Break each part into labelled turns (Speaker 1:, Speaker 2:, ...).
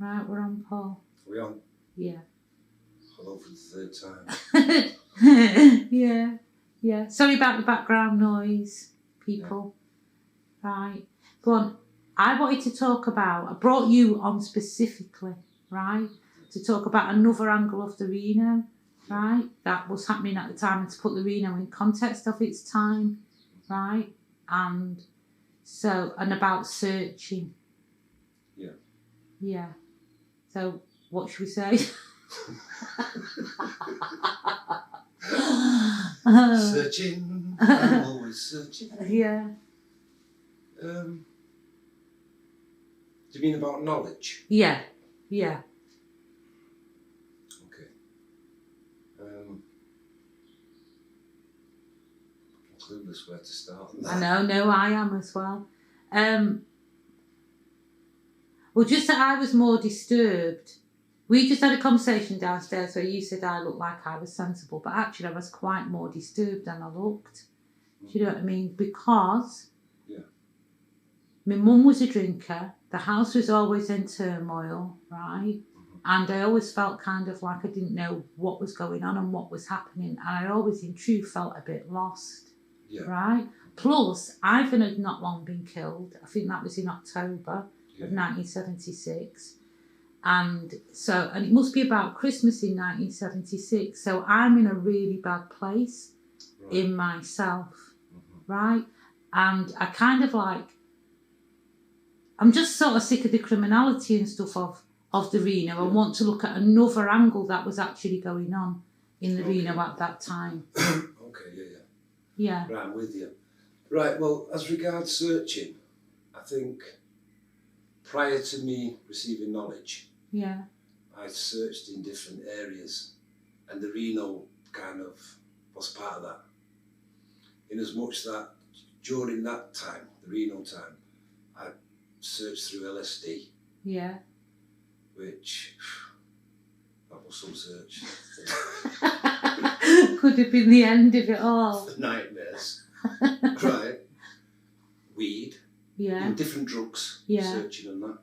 Speaker 1: Right, we're on, Paul.
Speaker 2: Are we on?
Speaker 1: Yeah.
Speaker 2: Hello for the third time.
Speaker 1: Yeah, yeah. Sorry about the background noise, people. Yeah. Right. Go on. I wanted to talk about, I brought you on specifically, right, to talk about another angle of the Reno, right, that was happening at the time, and to put the Reno in context of its time, right, and about searching.
Speaker 2: Yeah.
Speaker 1: Yeah. So, what should we say?
Speaker 2: Searching. I'm always searching.
Speaker 1: Yeah.
Speaker 2: Do you mean about knowledge?
Speaker 1: Yeah. Yeah.
Speaker 2: Okay. I'm clueless where to start.
Speaker 1: I know. No, I am as well. Well, just that I was more disturbed. We just had a conversation downstairs where you said I looked like I was sensible, but actually I was quite more disturbed than I looked. Do you know what I mean? Because my mum was a drinker, the house was always in turmoil, right? And I always felt kind of like I didn't know what was going on and what was happening, and I always in truth felt a bit lost, right? Plus, Ivan had not long been killed. I think that was in October of 1976. And it must be about Christmas in 1976. So I'm in a really bad place in myself, right? And I kind of like, I'm just sort of sick of the criminality and stuff of the Reno and want to look at another angle that was actually going on in the Reno at that time.
Speaker 2: Okay, yeah. Right, I'm with you. Right, well, as regards searching, I think prior to me receiving knowledge, I searched in different areas, and the Reno kind of was part of that. In as much that during that time, the Reno time, I searched through LSD.
Speaker 1: Yeah.
Speaker 2: Which, that was some search.
Speaker 1: Could have been the end of it all.
Speaker 2: Nightmares. Right. Weed.
Speaker 1: Yeah.
Speaker 2: And different drugs.
Speaker 1: Yeah.
Speaker 2: Searching and that.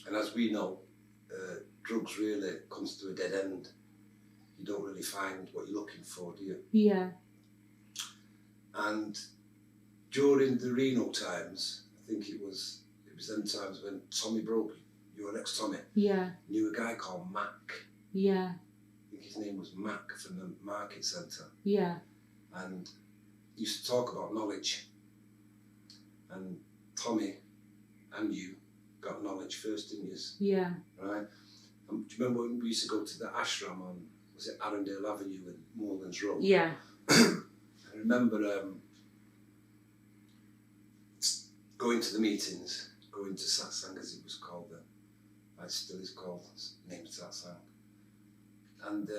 Speaker 2: And as we know, drugs really comes to a dead end. You don't really find what you're looking for, do you?
Speaker 1: Yeah.
Speaker 2: And during the Reno times, I think it was them times when Tommy Brogan, your ex-Tommy, knew a guy called Mac.
Speaker 1: Yeah.
Speaker 2: I think his name was Mac from the market centre.
Speaker 1: Yeah.
Speaker 2: And he used to talk about knowledge. And Tommy and you got knowledge first, didn't you?
Speaker 1: Yeah.
Speaker 2: Right? Do you remember when we used to go to the ashram on, was it Arundel Avenue in Morgan's Road?
Speaker 1: Yeah.
Speaker 2: I remember going to the meetings, going to satsang as it was called then. It still is called, named satsang. And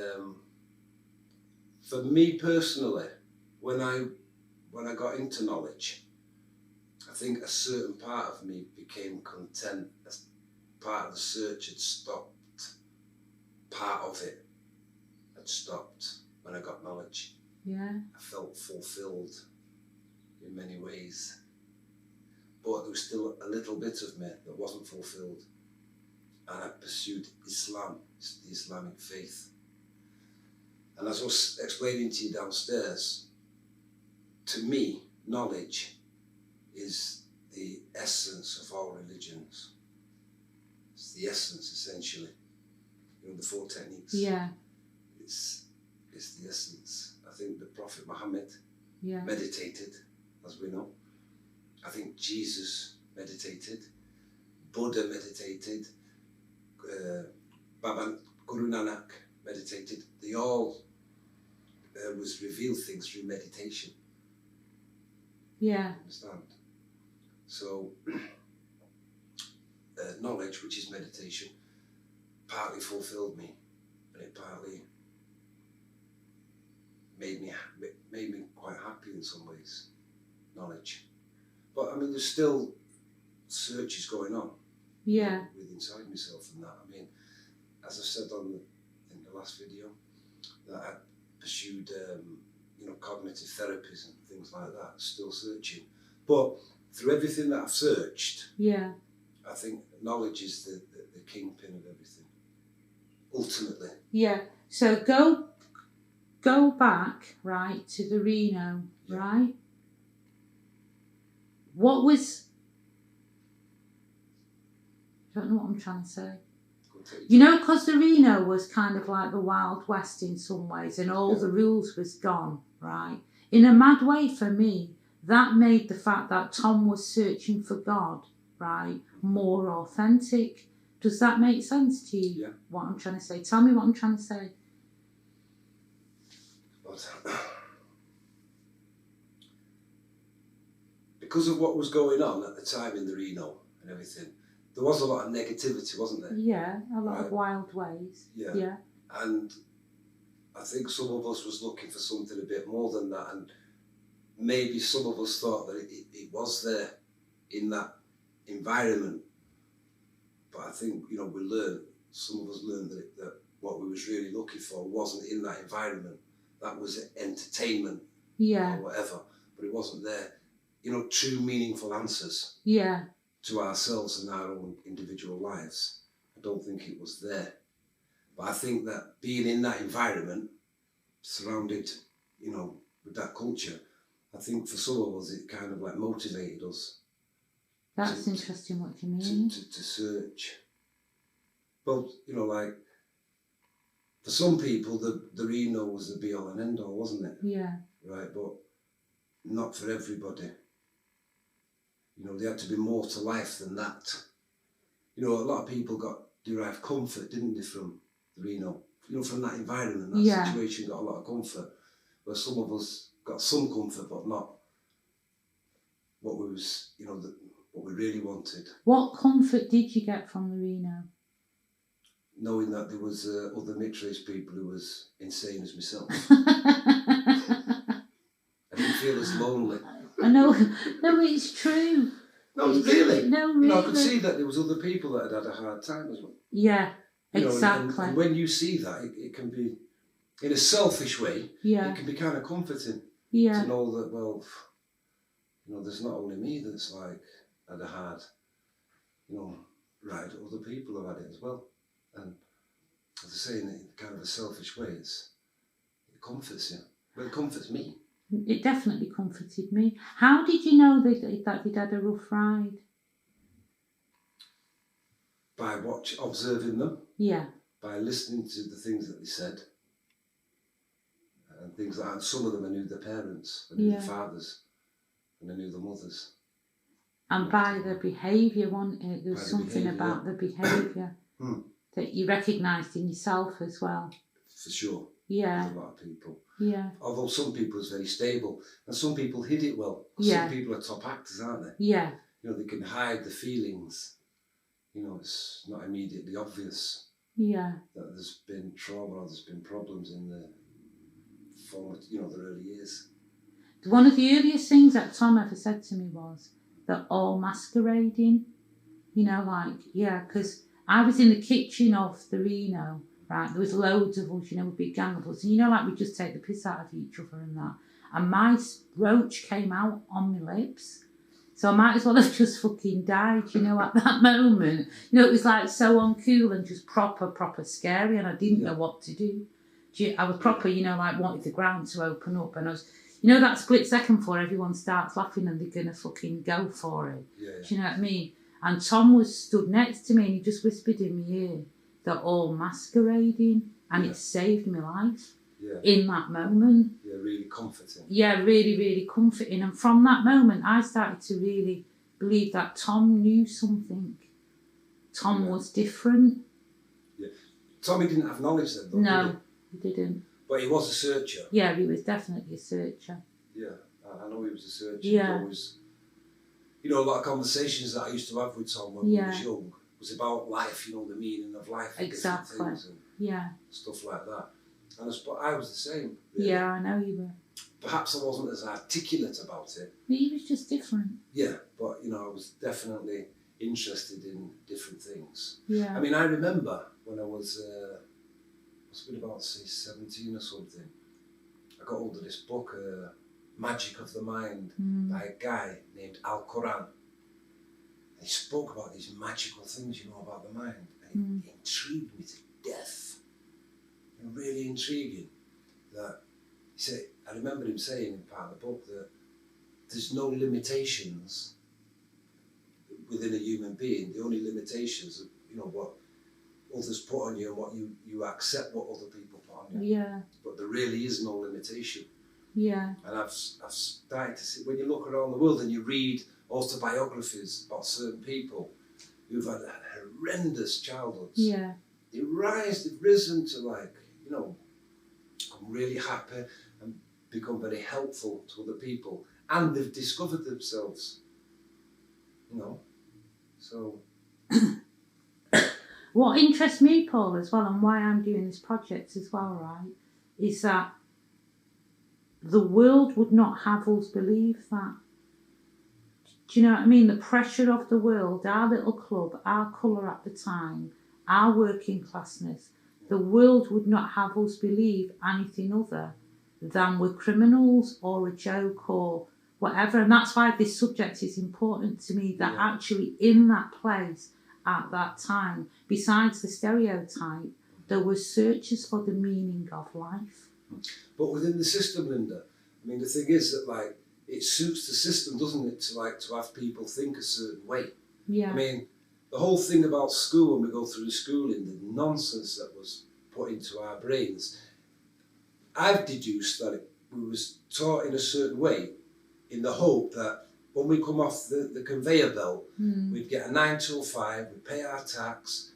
Speaker 2: for me personally, when I got into knowledge, I think a certain part of me became content as part of the search had stopped. Part of it had stopped when I got knowledge.
Speaker 1: Yeah.
Speaker 2: I felt fulfilled in many ways. But there was still a little bit of me that wasn't fulfilled. And I pursued Islam, the Islamic faith. And as I was explaining to you downstairs, to me, knowledge is the essence of all religions. It's the essence, essentially. You know, the 4 techniques.
Speaker 1: Yeah.
Speaker 2: It's the essence. I think the Prophet Muhammad meditated, as we know. I think Jesus meditated. Buddha meditated. Baba Guru Nanak meditated. They all was revealed things through meditation.
Speaker 1: Yeah.
Speaker 2: Understand? So, knowledge, which is meditation, partly fulfilled me, and it partly made me quite happy in some ways. Knowledge, but I mean, there's still searches going on.
Speaker 1: Yeah.
Speaker 2: With inside myself and that. I mean, as I said in the last video, that I pursued, cognitive therapies and things like that. Still searching, but through everything that I've searched,
Speaker 1: I
Speaker 2: think knowledge is the the kingpin of everything. Ultimately.
Speaker 1: Yeah. So go back, right, to the Reno, right? What was... I don't know what I'm trying to say. You know, because the Reno was kind of like the Wild West in some ways, and all the rules was gone, right? In a mad way for me, that made the fact that Tom was searching for God, right, more authentic. Does that make sense to you?
Speaker 2: Yeah.
Speaker 1: What I'm trying to say? Tell me what I'm trying to say.
Speaker 2: Because of what was going on at the time in the Reno and everything, there was a lot of negativity, wasn't there?
Speaker 1: Yeah, a lot of wild ways. Yeah.
Speaker 2: And I think some of us was looking for something a bit more than that, and maybe some of us thought that it was there in that environment. But I think, you know, some of us learned that what we was really looking for wasn't in that environment. That was entertainment or whatever, but it wasn't there. You know, true meaningful answers to ourselves and our own individual lives. I don't think it was there. But I think that being in that environment, surrounded, you know, with that culture, I think for some of us it kind of like motivated us.
Speaker 1: That's interesting. What do you mean?
Speaker 2: To search. Well, you know, like, for some people, the Reno was the be-all and end-all, wasn't it?
Speaker 1: Yeah.
Speaker 2: Right, but not for everybody. You know, there had to be more to life than that. You know, a lot of people got derived comfort, didn't they, from the Reno? You know, from that environment, that situation, got a lot of comfort. Where some of us got some comfort, but not what we was, you know, what we really wanted.
Speaker 1: What comfort did you get from the Reno?
Speaker 2: Knowing that there was other mixed-race people who was insane as myself. I didn't feel as lonely.
Speaker 1: I know, no, it's true.
Speaker 2: No, really.
Speaker 1: No, really.
Speaker 2: You know, I could see that there was other people that had a hard time as well.
Speaker 1: Yeah,
Speaker 2: you
Speaker 1: exactly.
Speaker 2: Know, and when you see that, it can be, in a selfish way, it can be kind of comforting to know that, well, you know, there's not only me that's like had a hard, you know, ride. Other people have had it as well. And as I say, in kind of a selfish way, it comforts you. Well, it comforts me.
Speaker 1: It definitely comforted me. How did you know that they'd had a rough ride?
Speaker 2: By observing them.
Speaker 1: Yeah.
Speaker 2: By listening to the things that they said. And things like that. Some of them I knew their parents, I knew their fathers, and I knew their mothers.
Speaker 1: And by their behaviour, wasn't it? There was something about the behaviour that you recognised in yourself as well. For
Speaker 2: sure.
Speaker 1: Yeah.
Speaker 2: A lot of people.
Speaker 1: Yeah.
Speaker 2: Although some people is very stable, and some people hid it well. Some people are top actors, aren't they?
Speaker 1: Yeah.
Speaker 2: You know, they can hide the feelings. You know, it's not immediately obvious.
Speaker 1: Yeah.
Speaker 2: That there's been trauma or there's been problems in the former, you know, the early years.
Speaker 1: One of the earliest things that Tom ever said to me was that all masquerading. You know, like, because I was in the kitchen of the Reno. Right, there was loads of us, you know, a big gang of us. And you know, like, we just take the piss out of each other and that. And my roach came out on my lips. So I might as well have just fucking died, you know, at that moment. You know, it was like so uncool and just proper scary, and I didn't know what to do. I was proper, you know, like wanted the ground to open up, and I was, you know, that split second before everyone starts laughing and they're going to fucking go for it.
Speaker 2: Yeah.
Speaker 1: Do you know what I mean? And Tom was stood next to me and he just whispered in my ear, they're all masquerading, and it saved my life in that moment.
Speaker 2: Yeah, really comforting.
Speaker 1: Yeah, really, really comforting. And from that moment, I started to really believe that Tom knew something. Tom was different.
Speaker 2: Yeah. Tommy didn't have knowledge then, though,
Speaker 1: no, he didn't.
Speaker 2: But he was a searcher.
Speaker 1: Yeah, he was definitely a searcher.
Speaker 2: Yeah, I know he was a searcher.
Speaker 1: Yeah.
Speaker 2: Always, you know, a lot of conversations that I used to have with Tom when we was young was about life, you know, the meaning of life and different things and stuff like that. And I was the same. Really.
Speaker 1: Yeah, I know you were.
Speaker 2: Perhaps I wasn't as articulate about it.
Speaker 1: But he was just different.
Speaker 2: Yeah, but, you know, I was definitely interested in different things.
Speaker 1: Yeah.
Speaker 2: I mean, I remember when I was, must have been about, say, 17 or something, I got hold of this book, Magic of the Mind, by a guy named Al Quran. He spoke about these magical things, you know, about the mind. And intrigued me to death. And really intriguing. That he said, I remember him saying in part of the book that there's no limitations within a human being. The only limitations are, you know, what others put on you and what you accept what other people put on you.
Speaker 1: Yeah.
Speaker 2: But there really is no limitation.
Speaker 1: Yeah.
Speaker 2: And I've started to see, when you look around the world and you read autobiographies about certain people who've had horrendous childhoods.
Speaker 1: Yeah.
Speaker 2: They've risen to, like, you know, become really happy and become very helpful to other people. And they've discovered themselves, you know. So.
Speaker 1: What interests me, Paul, as well, and why I'm doing this project as well, right, is that the world would not have us believe that. Do you know what I mean? The pressure of the world, our little club, our colour at the time, our working classness, the world would not have us believe anything other than we're criminals or a joke or whatever. And that's why this subject is important to me, that actually in that place at that time, besides the stereotype, there were searches for the meaning of life.
Speaker 2: But within the system, Linda, I mean, the thing is that, like, it suits the system, doesn't it, to have people think a certain way.
Speaker 1: Yeah.
Speaker 2: I mean, the whole thing about school, when we go through schooling, the nonsense that was put into our brains, I've deduced that we was taught in a certain way in the hope that when we come off the conveyor belt, we'd get a 9 till 5, we'd pay our tax,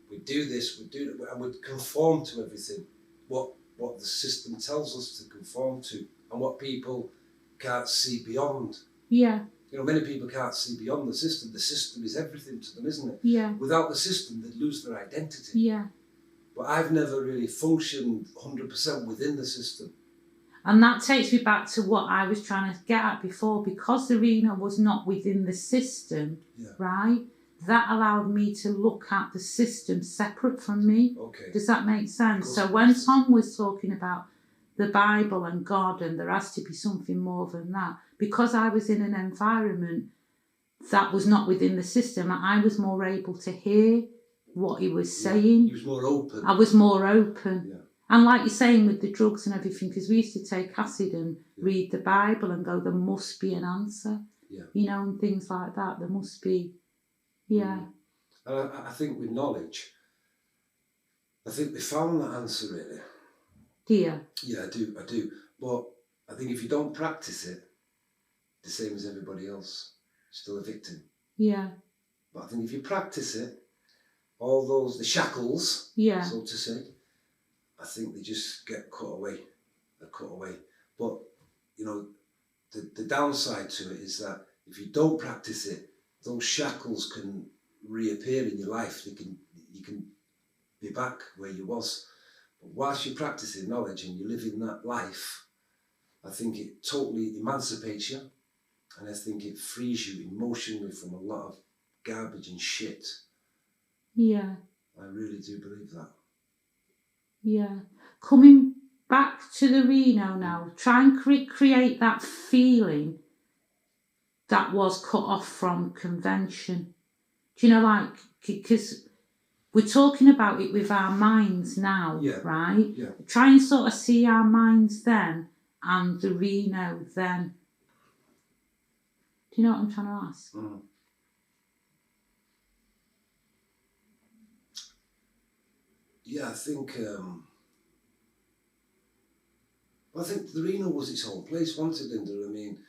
Speaker 2: we'd do this, we'd do that, and we'd conform to everything, what the system tells us to conform to, and what people can't see beyond.
Speaker 1: Yeah.
Speaker 2: You know, many people can't see beyond the system. The system is everything to them, isn't it?
Speaker 1: Yeah.
Speaker 2: Without the system, they'd lose their identity.
Speaker 1: Yeah.
Speaker 2: But I've never really functioned 100% within the system.
Speaker 1: And that takes me back to what I was trying to get at before. Because the Reno was not within the system, right? That allowed me to look at the system separate from me.
Speaker 2: Okay.
Speaker 1: Does that make sense? So when Tom was talking about the Bible and God, and there has to be something more than that, because I was in an environment that was not within the system, I was more able to hear what he was saying.
Speaker 2: You was more open.
Speaker 1: I was more open.
Speaker 2: Yeah.
Speaker 1: And like you're saying with the drugs and everything, because we used to take acid and read the Bible and go, there must be an answer.
Speaker 2: Yeah.
Speaker 1: You know, and things like that. There must be, yeah.
Speaker 2: And I think with knowledge, I think we found that answer, really.
Speaker 1: Do you?
Speaker 2: Yeah, I do. But I think if you don't practice it, the same as everybody else, still a victim.
Speaker 1: Yeah.
Speaker 2: But I think if you practice it, all the shackles, so to say, I think they just get cut away. They're cut away. But, you know, the downside to it is that if you don't practice it, those shackles can reappear in your life. You can be back where you was. But whilst you're practicing knowledge and you live in that life, I think it totally emancipates you, and I think it frees you emotionally from a lot of garbage and shit.
Speaker 1: Yeah.
Speaker 2: I really do believe that.
Speaker 1: Yeah. Coming back to the Reno now, try and create that feeling that was cut off from convention. Do you know, like, because we're talking about it with our minds now, right?
Speaker 2: Yeah.
Speaker 1: Try and sort of see our minds then and the Reno then. Do you know what I'm trying to ask?
Speaker 2: Mm. Yeah, I think the Reno was its own place, wasn't it, Linda? I mean,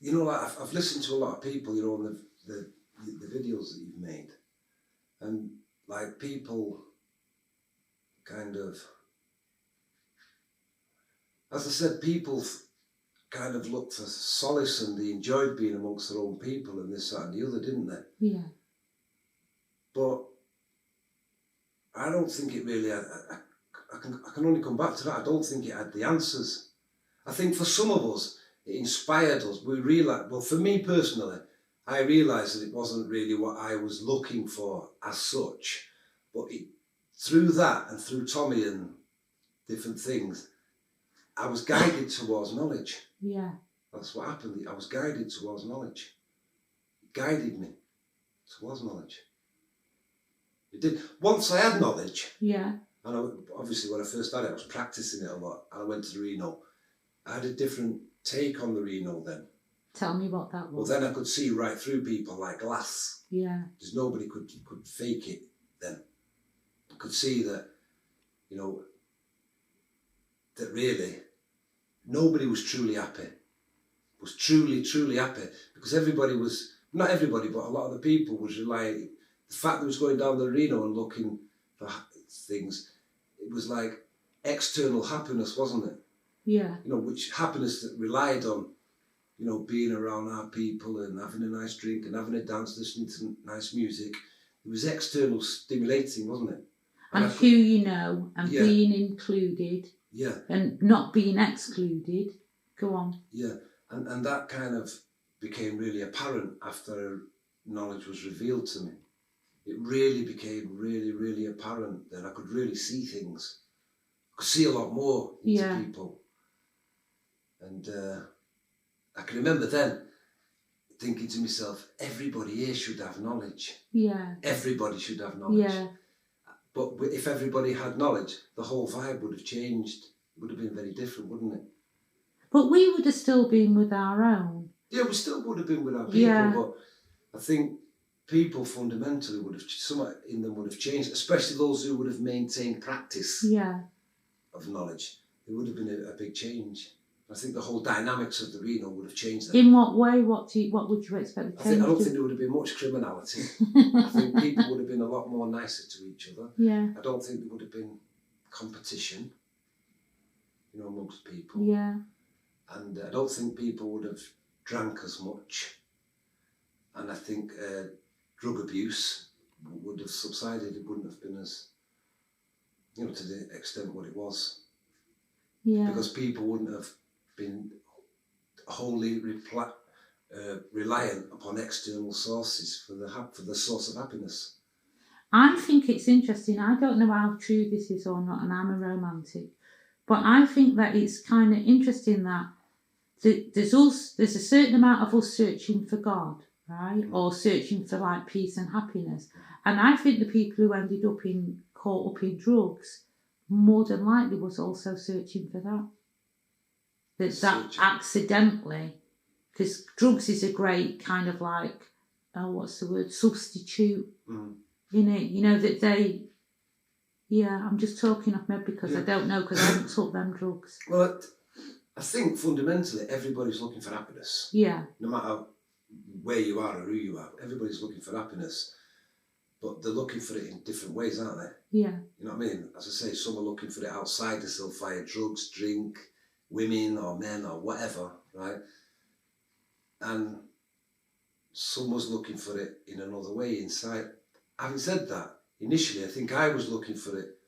Speaker 2: like I've listened to a lot of people, on the videos that you've made, and like people kind of, as I said, people kind of looked for solace and they enjoyed being amongst their own people and this, that and the other, didn't they?
Speaker 1: Yeah.
Speaker 2: But I don't think it really had, I can only come back to that. I don't think it had the answers. I think for some of us, it inspired us. We realised, well, for me personally, I realised that it wasn't really what I was looking for as such. But through that and through Tommy and different things, I was guided towards knowledge.
Speaker 1: Yeah.
Speaker 2: That's what happened. I was guided towards knowledge. guided me towards knowledge. It did. Once I had knowledge, and obviously when I first started, I was practicing it a lot, and I went to the Reno. I had a different take on the Reno then.
Speaker 1: Tell me what that was.
Speaker 2: Well, then I could see right through people like glass.
Speaker 1: Yeah.
Speaker 2: Because nobody could fake it then. I could see that, that really nobody was truly happy. Was truly happy. Because everybody was, not everybody, but a lot of the people was relying, the fact that it was going down the Reno and looking for things, it was like external happiness, wasn't it?
Speaker 1: Yeah.
Speaker 2: Which happiness that relied on, being around our people and having a nice drink and having a dance, listening to nice music. It was external stimulating, wasn't it?
Speaker 1: And who you know, and being included.
Speaker 2: Yeah.
Speaker 1: And not being excluded. Go on.
Speaker 2: Yeah. And that kind of became really apparent after knowledge was revealed to me. It really became really apparent that I could really see things. I could see a lot more into people. And I can remember then thinking to myself, everybody here should have knowledge.
Speaker 1: Yeah.
Speaker 2: Everybody should have knowledge.
Speaker 1: Yeah.
Speaker 2: But if everybody had knowledge, the whole vibe would have changed. It would have been very different, wouldn't it?
Speaker 1: But we would have still been with our own.
Speaker 2: Yeah, we still would have been with our people, but I think people fundamentally would have, some in them would have changed, especially those who would have maintained practice of knowledge. It would have been a big change. I think the whole dynamics of the Reno would have changed.
Speaker 1: In what way? What would you expect to change?
Speaker 2: I don't think there would have been much criminality. I think people would have been a lot more nicer to each other.
Speaker 1: Yeah.
Speaker 2: I don't think there would have been competition, amongst people.
Speaker 1: Yeah.
Speaker 2: And I don't think people would have drank as much. And I think drug abuse would have subsided. It wouldn't have been as, to the extent what it was.
Speaker 1: Yeah.
Speaker 2: Because people wouldn't have been wholly reliant upon external sources for the source of happiness.
Speaker 1: I think it's interesting. I don't know how true this is or not, and I'm a romantic, but I think that it's kind of interesting that there's a certain amount of us searching for God, right, or searching for like peace and happiness, and I think the people who ended up caught up in drugs more than likely was also searching for that. That accidentally, because drugs is a great kind of like, substitute in it. That they, I'm just talking off my head because I don't know, because I haven't took them drugs.
Speaker 2: Well, I think fundamentally everybody's looking for happiness.
Speaker 1: Yeah.
Speaker 2: No matter where you are or who you are, everybody's looking for happiness. But they're looking for it in different ways, aren't they?
Speaker 1: Yeah.
Speaker 2: You know what I mean? As I say, some are looking for it outside the hellfire, drugs, drink, women or men or whatever, right? And some was looking for it in another way inside. Having said that, initially I think I was looking for it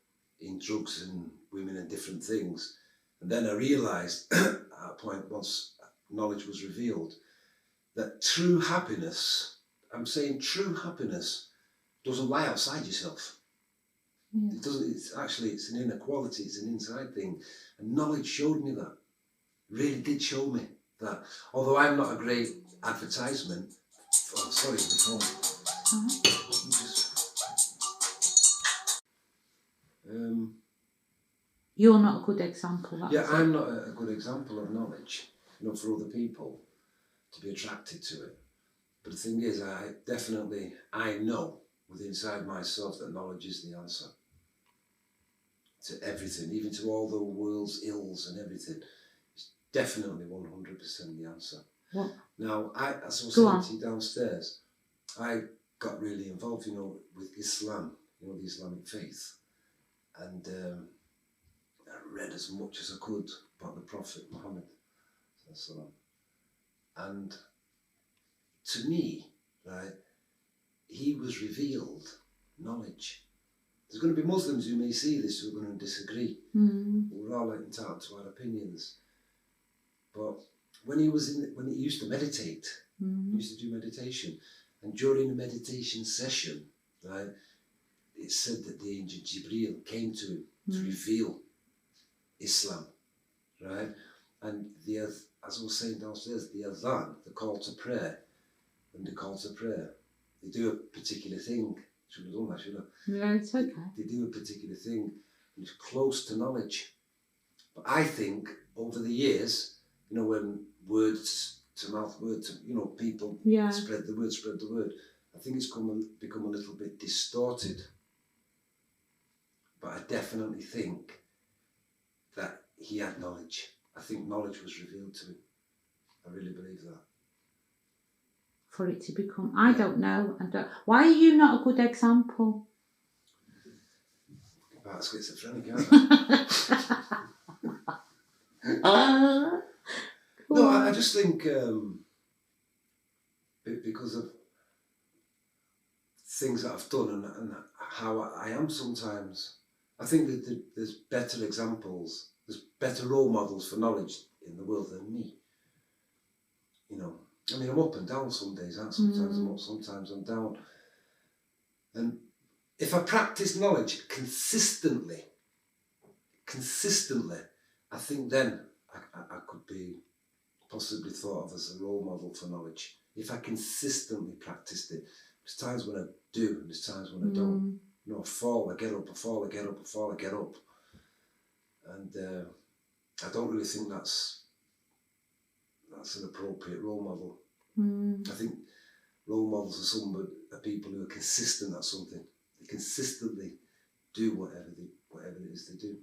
Speaker 2: in drugs and women and different things. And then I realised at a point, once knowledge was revealed, that true happiness, I'm saying true happiness, doesn't lie outside yourself. Yeah. It doesn't. It's an inner quality. It's an inside thing. And knowledge showed me that. Really did show me that. Although I'm not a great advertisement. Oh, sorry, the phone.
Speaker 1: You're not a good example.
Speaker 2: I'm not a good example of knowledge. For other people to be attracted to it. But the thing is, I know within inside myself that knowledge is the answer to everything, even to all the world's ills and everything. It's definitely 100% the answer.
Speaker 1: What?
Speaker 2: Now, as I was saying to you downstairs, I got really involved, with Islam, the Islamic faith, and I read as much as I could about the Prophet Muhammad, and to me, right, he was revealed knowledge. There's going to be Muslims who may see this who are going to disagree. We're all entitled to our opinions. But when he used to meditate, he used to do meditation, and during a meditation session, right, it said that the angel Jibreel came to him to reveal Islam, right? And as I was saying downstairs, the adhan, the call to prayer, when they call to prayer, they do a particular thing. Should have done that, should I?
Speaker 1: Yeah, it's okay.
Speaker 2: They do a particular thing, and it's close to knowledge. But I think over the years, you know, when words to mouth, people spread the word. I think it's become a little bit distorted. But I definitely think that he had knowledge. I think knowledge was revealed to him. I really believe that.
Speaker 1: For it to become, I don't know. Why are you not a good example?
Speaker 2: About schizophrenic, aren't I? No, I just think because of things that I've done and how I am sometimes, I think that there's better examples, there's better role models for knowledge in the world than me. You know, I mean, I'm up and down some days, and sometimes I'm up, sometimes I'm down. And if I practice knowledge consistently, I think then I could be possibly thought of as a role model for knowledge. If I consistently practiced it. There's times when I do, and there's times when I don't. You know, I fall, I get up, I fall, I get up, I fall, I get up. And I don't really think that's an appropriate role model. I think role models are people who are consistent at something. They consistently do whatever it is they do.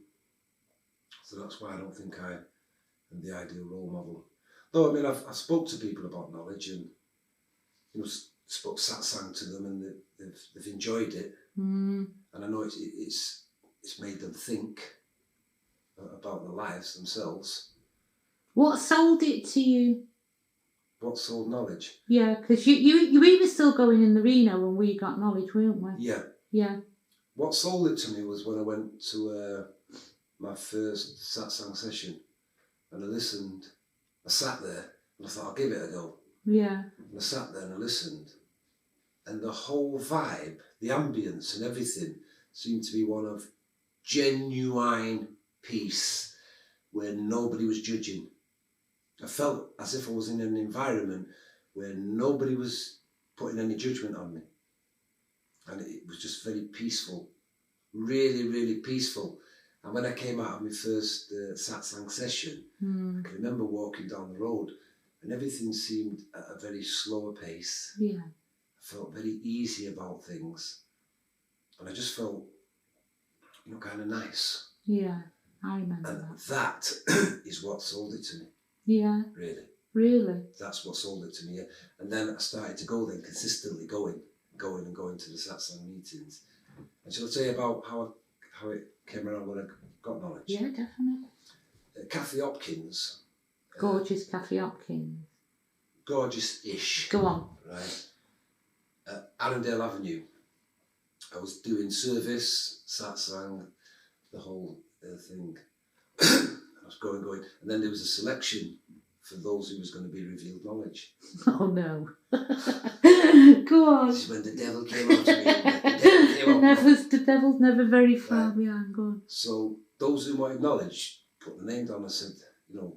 Speaker 2: So that's why I don't think I am the ideal role model. Though, I mean, I've spoke to people about knowledge and, you know, spoke satsang to them, and they've enjoyed it. And I know it's made them think about their lives themselves. What sold it to you? What sold knowledge?
Speaker 1: Yeah, because we were still going in the Reno when we got knowledge, weren't we?
Speaker 2: Yeah.
Speaker 1: Yeah.
Speaker 2: What sold it to me was when I went to my first satsang session, and I listened. I sat there and I thought, I'll give it a go.
Speaker 1: Yeah.
Speaker 2: And I sat there and I listened, and the whole vibe, the ambience and everything seemed to be one of genuine peace where nobody was judging. I felt as if I was in an environment where nobody was putting any judgment on me. And it was just very peaceful, really, really peaceful. And when I came out of my first satsang session, I can remember walking down the road and everything seemed at a very slower pace.
Speaker 1: Yeah.
Speaker 2: I felt very easy about things. And I just felt, you know, kind of nice.
Speaker 1: Yeah, I remember
Speaker 2: and
Speaker 1: that.
Speaker 2: That is what sold it to me.
Speaker 1: Yeah.
Speaker 2: Really.
Speaker 1: Really?
Speaker 2: That's what sold it to me. And then I started to go then, consistently going to the satsang meetings. And shall I tell you about how it came around when I got knowledge?
Speaker 1: Yeah, definitely.
Speaker 2: Kathy Hopkins.
Speaker 1: Gorgeous Kathy Hopkins.
Speaker 2: Gorgeous-ish.
Speaker 1: Go on.
Speaker 2: Right. At Arundel Avenue. I was doing service, satsang, the whole thing. I was going. And then there was a selection for those who was going to be revealed knowledge.
Speaker 1: Oh no. Go on.
Speaker 2: This is when the devil came out to me.
Speaker 1: The devil's never very far behind. Go on.
Speaker 2: So those who wanted knowledge put the name down and said, you know,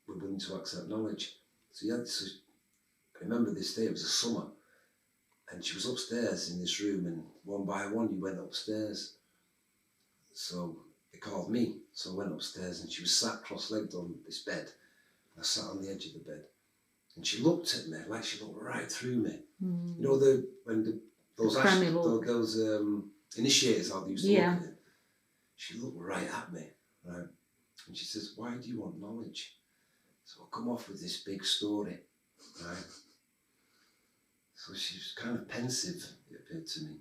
Speaker 2: we're willing to accept knowledge. So I remember this day, it was a summer, and she was upstairs in this room, and one by one you went upstairs. So they called me, so I went upstairs, and she was sat cross-legged on this bed. I sat on the edge of the bed, and she looked at me like she looked right through me. You know, those initiators how they used to look at it. She looked right at me, right, and she says, "Why do you want knowledge?" So I come off with this big story, right. So she was kind of pensive, it appeared to me,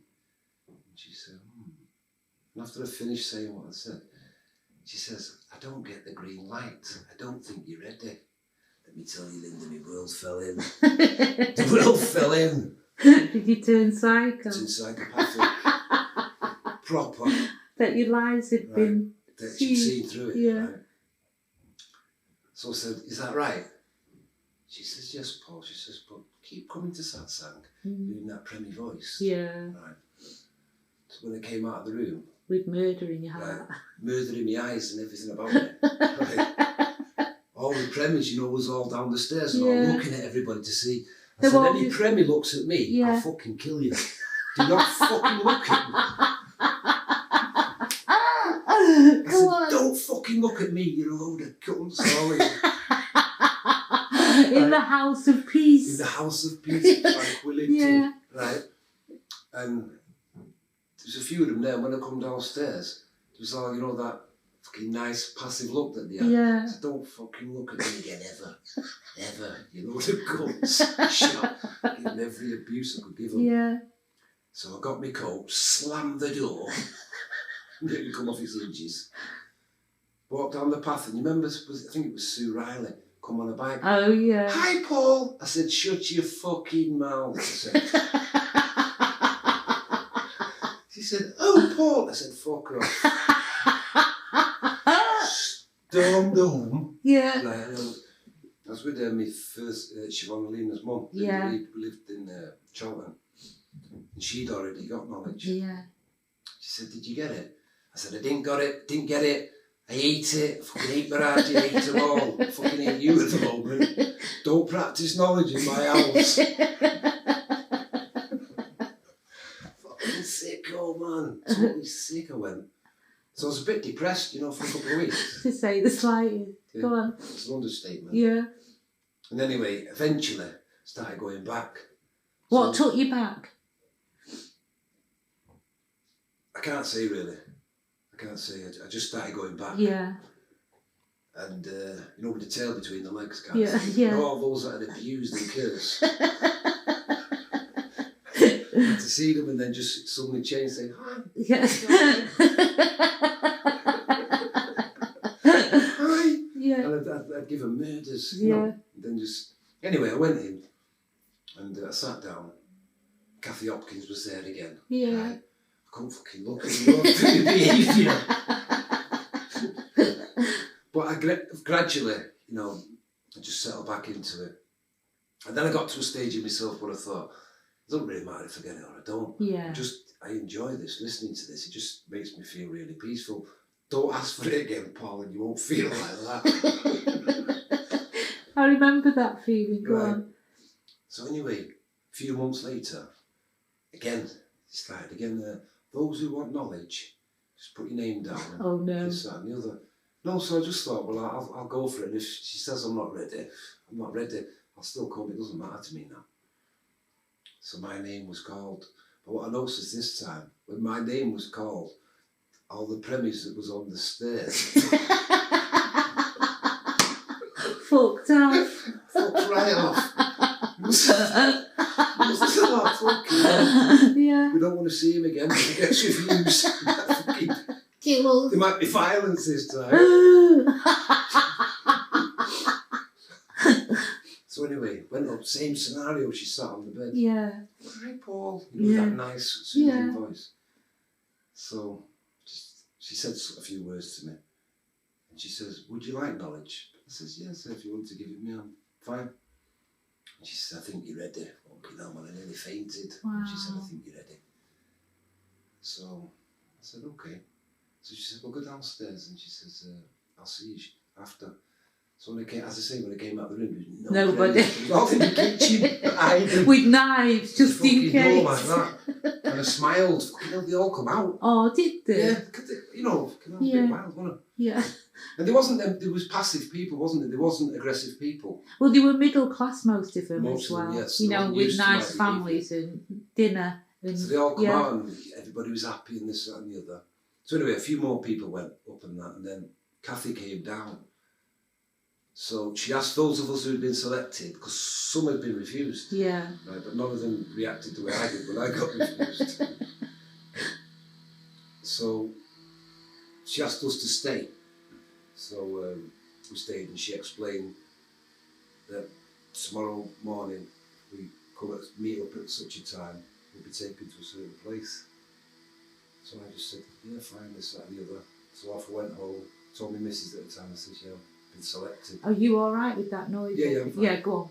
Speaker 2: and she said, And after I finished saying what I said, she says, "I don't get the green light. I don't think you're ready." Let me tell you, Linda, my world fell in. The world fell in.
Speaker 1: Did you turn psycho?
Speaker 2: Turned psychopathic. Proper.
Speaker 1: That your lies had been
Speaker 2: that she'd seen through it.
Speaker 1: Yeah.
Speaker 2: Right? So I said, "Is that right?" She says, "Yes, Paul." She says, "But keep coming to satsang, doing that preemie voice."
Speaker 1: Yeah.
Speaker 2: Right. So when I came out of the room,
Speaker 1: with murder in your heart.
Speaker 2: Right, murder in my eyes and everything about me. Right. All the premies, you know, was all down the stairs and all looking at everybody to see. I said, any Premier looks at me, I'll fucking kill you. Do not fucking look at me. I said, don't fucking look at me, you're a load of cunts.
Speaker 1: In the house of peace.
Speaker 2: In the house of peace, tranquility. Right? And there's a few of them there. When I come downstairs, there was all, you know, that fucking nice passive look that they had. I said, don't fucking look at me again, ever. Ever. You load of cunts. Shut. Give them every abuse I could give them. So I got my coat, slammed the door, didn't come off its hinges. Walked down the path, and you remember, I think it was Sue Riley, come on a bike.
Speaker 1: Oh, yeah.
Speaker 2: Hi, Paul. I said, shut your fucking mouth. I said. She said, oh, Paul. I said, fuck her off. Stormed home.
Speaker 1: Yeah.
Speaker 2: Like, I was with my first, Siobhan Lena's mum.
Speaker 1: Yeah.
Speaker 2: We lived in Charlton. And she'd already got knowledge.
Speaker 1: Yeah.
Speaker 2: She said, did you get it? I said, I didn't get it. I ate it. I fucking ate Maraji, I ate them all. I fucking ate you at the moment. Don't practice knowledge in my house. Fucking sick, old man. Totally sick I went. So I was a bit depressed, you know, for a couple of weeks.
Speaker 1: To say the slightest.
Speaker 2: Yeah,
Speaker 1: go on.
Speaker 2: It's an understatement.
Speaker 1: Yeah.
Speaker 2: And anyway, eventually, started going back.
Speaker 1: What took you back?
Speaker 2: I can't say really. I can't say. I just started going back.
Speaker 1: Yeah.
Speaker 2: And, you know, with the tail between the legs, can't
Speaker 1: Yeah,
Speaker 2: say.
Speaker 1: yeah.
Speaker 2: You know, all those that had abused and cursed. To see them and then just suddenly change, saying, hi.
Speaker 1: Yeah.
Speaker 2: Hi.
Speaker 1: Yeah.
Speaker 2: And I'd give them murders.
Speaker 1: Yeah.
Speaker 2: You know, and then just... Anyway, I went in and I sat down. Kathy Hopkins was there again.
Speaker 1: Yeah.
Speaker 2: Right? I couldn't fucking look at you through your behaviour. But I gradually, you know, I just settled back into it. And then I got to a stage in myself where I thought, it doesn't really matter if I get it or I don't.
Speaker 1: Yeah.
Speaker 2: I enjoy this, listening to this. It just makes me feel really peaceful. Don't ask for it again, Paul, and you won't feel like that.
Speaker 1: I remember that feeling. Go on.
Speaker 2: So anyway, a few months later, again, it started again. Those who want knowledge, just put your name down.
Speaker 1: Oh no.
Speaker 2: This, that, and the other. No, so I just thought, well, I'll go for it. And if she says I'm not ready, I'll still come. It doesn't matter to me now. So my name was called. But what I noticed is this time, when my name was called, all the premise that was on the stairs.
Speaker 1: Fucked off.
Speaker 2: Fucked right off.
Speaker 1: Yeah.
Speaker 2: We don't want to see him again. He gets reviews. There might be violence this time. So anyway, went up, same scenario, she sat on the bed.
Speaker 1: Yeah.
Speaker 2: Hi, Paul. You know, that nice, soothing voice. So she said a few words to me. And she says, would you like knowledge? I says, yes, if you want to give it me, I'm fine. And she says, I think you're ready. You know, man, I nearly fainted.
Speaker 1: Wow.
Speaker 2: And she said, I think you're ready. So I said, okay. So she said, well, go downstairs. And she says, I'll see you after. So when I came, as I say, when I came out of the room, there was
Speaker 1: nobody.
Speaker 2: Not in the kitchen.
Speaker 1: With knives, just in case.
Speaker 2: Like that. And I smiled. You know, they all come out.
Speaker 1: Oh, did they?
Speaker 2: Yeah, you know, a bit wild, wasn't it?
Speaker 1: Yeah.
Speaker 2: And there was passive people, wasn't there? There wasn't aggressive people.
Speaker 1: Well, they were middle class, most of them
Speaker 2: Most
Speaker 1: as well.
Speaker 2: Of them, yes.
Speaker 1: You know, with nice families and dinner. And,
Speaker 2: so they all come out and everybody was happy and this, that and the other. So anyway, a few more people went up and that, and then Kathy came down. So she asked those of us who had been selected, because some had been refused.
Speaker 1: Yeah.
Speaker 2: Right, but none of them reacted the way I did when I got refused. So she asked us to stay. So we stayed, and she explained that tomorrow morning we meet up at such a time, we'll be taken to a certain place. So I just said, yeah, fine, this, that and the other. So off I went home, told my missus at the time, I said, yeah, I've been selected.
Speaker 1: Are you alright with that noise?
Speaker 2: Yeah, I'm fine.
Speaker 1: Yeah, go on.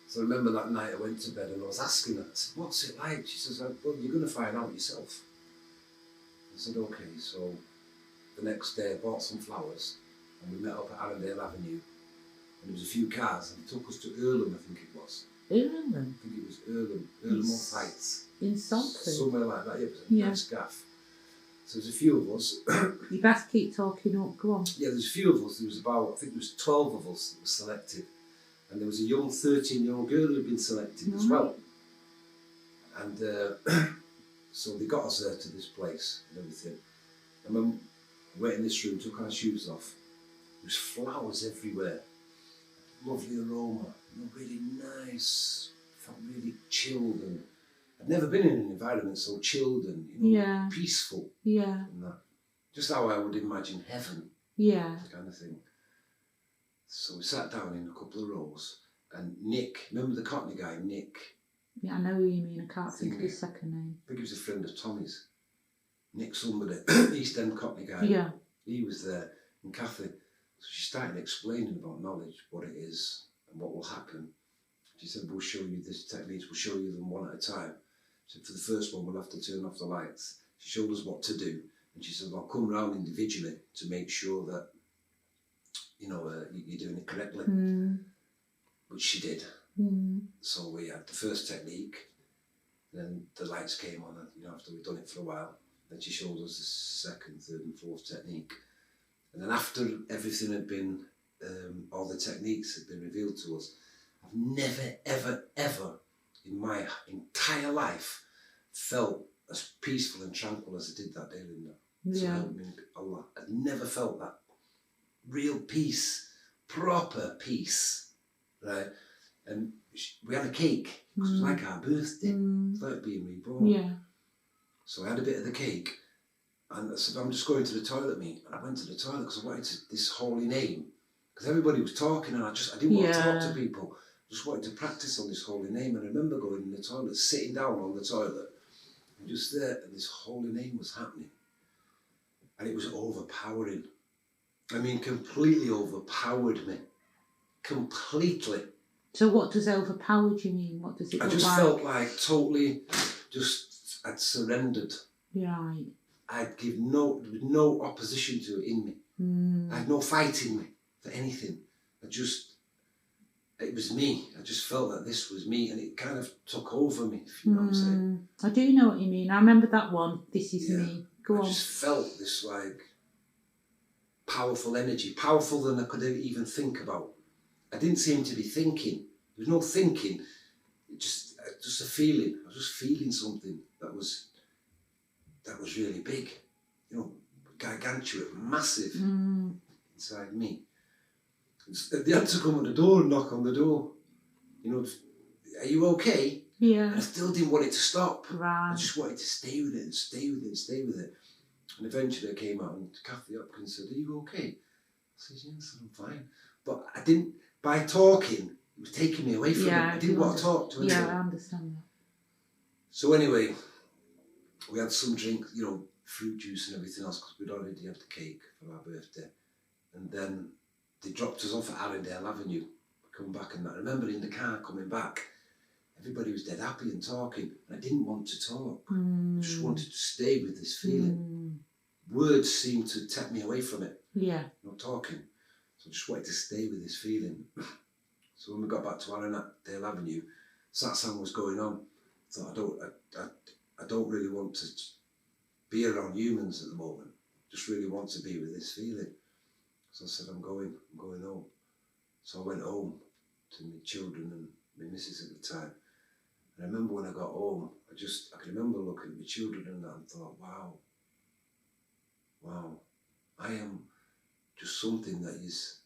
Speaker 2: So I remember that night I went to bed and I was asking her, I said, what's it like? She says, well, you're going to find out yourself. I said, okay. So the next day I bought some flowers and we met up at Arundel Avenue, and there was a few cars and they took us to Earlham, I think it was.
Speaker 1: Earlham?
Speaker 2: I think it was Earlham or Heights.
Speaker 1: In Salford?
Speaker 2: Somewhere like that, it was a
Speaker 1: Yeah.
Speaker 2: nice gaff. So there's a few of us.
Speaker 1: You best keep talking up, go on.
Speaker 2: Yeah, there's a few of us. There was about, I think there was 12 of us that were selected. And there was a young 13-year-old girl who had been selected as well. And so they got us there to this place and everything. And when we went in this room, took our shoes off, there was flowers everywhere. Lovely aroma, really nice, felt really chilled, and I'd never been in an environment so chilled and peaceful.
Speaker 1: Yeah.
Speaker 2: And that. Just how I would imagine heaven.
Speaker 1: Yeah.
Speaker 2: Kind of thing. So we sat down in a couple of rows, and Nick, remember the Cockney guy, Nick?
Speaker 1: Yeah, I know who you mean. I can't think of his second name.
Speaker 2: I think he was a friend of Tommy's. Nick somebody, East End Cockney guy.
Speaker 1: Yeah.
Speaker 2: He was there, and Kathy. So she started explaining about knowledge, what it is, and what will happen. She said, we'll show you these techniques, we'll show you them one at a time. She said, for the first one, we'll have to turn off the lights. She showed us what to do. And she said, I'll come round individually to make sure that, you're doing it correctly. Which she did. So we had the first technique, then the lights came on, and, after we'd done it for a while. Then she showed us the second, third and fourth technique. And then after everything had been, all the techniques had been revealed to us, I've never, ever, ever in my entire life felt as peaceful and tranquil as I did that day, Linda. So help me Allah. I'd never felt that real peace, proper peace, right? And we had a cake, because it was like our birthday, it's like being reborn. Yeah. So I had a bit of the cake, and I said, I'm just going to the toilet, mate. And I went to the toilet because I wanted this holy name, because everybody was talking, and I didn't want to talk to people. I just wanted to practice on this holy name. And I remember going in the toilet, sitting down on the toilet, and just there, and this holy name was happening. And it was overpowering. I mean, completely overpowered me. Completely.
Speaker 1: So what does overpowered you mean? What does it look like? I
Speaker 2: just felt like totally, I'd surrendered.
Speaker 1: Right.
Speaker 2: I'd give no opposition to it in me. I had no fight in me for anything. It was me. I just felt that this was me, and it kind of took over me, if you know what I'm saying. I
Speaker 1: do know what you mean. I remember that one. This is me. Go on.
Speaker 2: I just felt this powerful energy, powerful than I could even think about. I didn't seem to be thinking. There was no thinking. Just a feeling. I was just feeling something that was really big. Gargantuan, massive inside me. They had to come at the door and knock on the door. Are you okay?
Speaker 1: Yeah.
Speaker 2: And I still didn't want it to stop.
Speaker 1: Right.
Speaker 2: I just wanted to stay with it and stay with it and stay with it. And eventually I came out and Kathy Hopkins said, are you okay? I said, yes, I'm fine. But I didn't, by talking, it was taking me away from it. I didn't want to talk to anyone.
Speaker 1: Yeah, I understand that.
Speaker 2: So anyway, we had some drink, fruit juice and everything else, because we'd already had the cake for our birthday. And then they dropped us off at Arundel Avenue. We come back, and I remember in the car coming back, everybody was dead happy and talking. And I didn't want to talk. I just wanted to stay with this feeling. Words seemed to take me away from it.
Speaker 1: Yeah.
Speaker 2: Not talking. So I just wanted to stay with this feeling. So when we got back to Arundel Avenue, satsang was going on. I thought, I don't really want to be around humans at the moment. Just really want to be with this feeling. So I said, I'm going home. So I went home to my children and my missus at the time. And I remember when I got home, I can remember looking at my children and that and thought, wow, I am just something that is,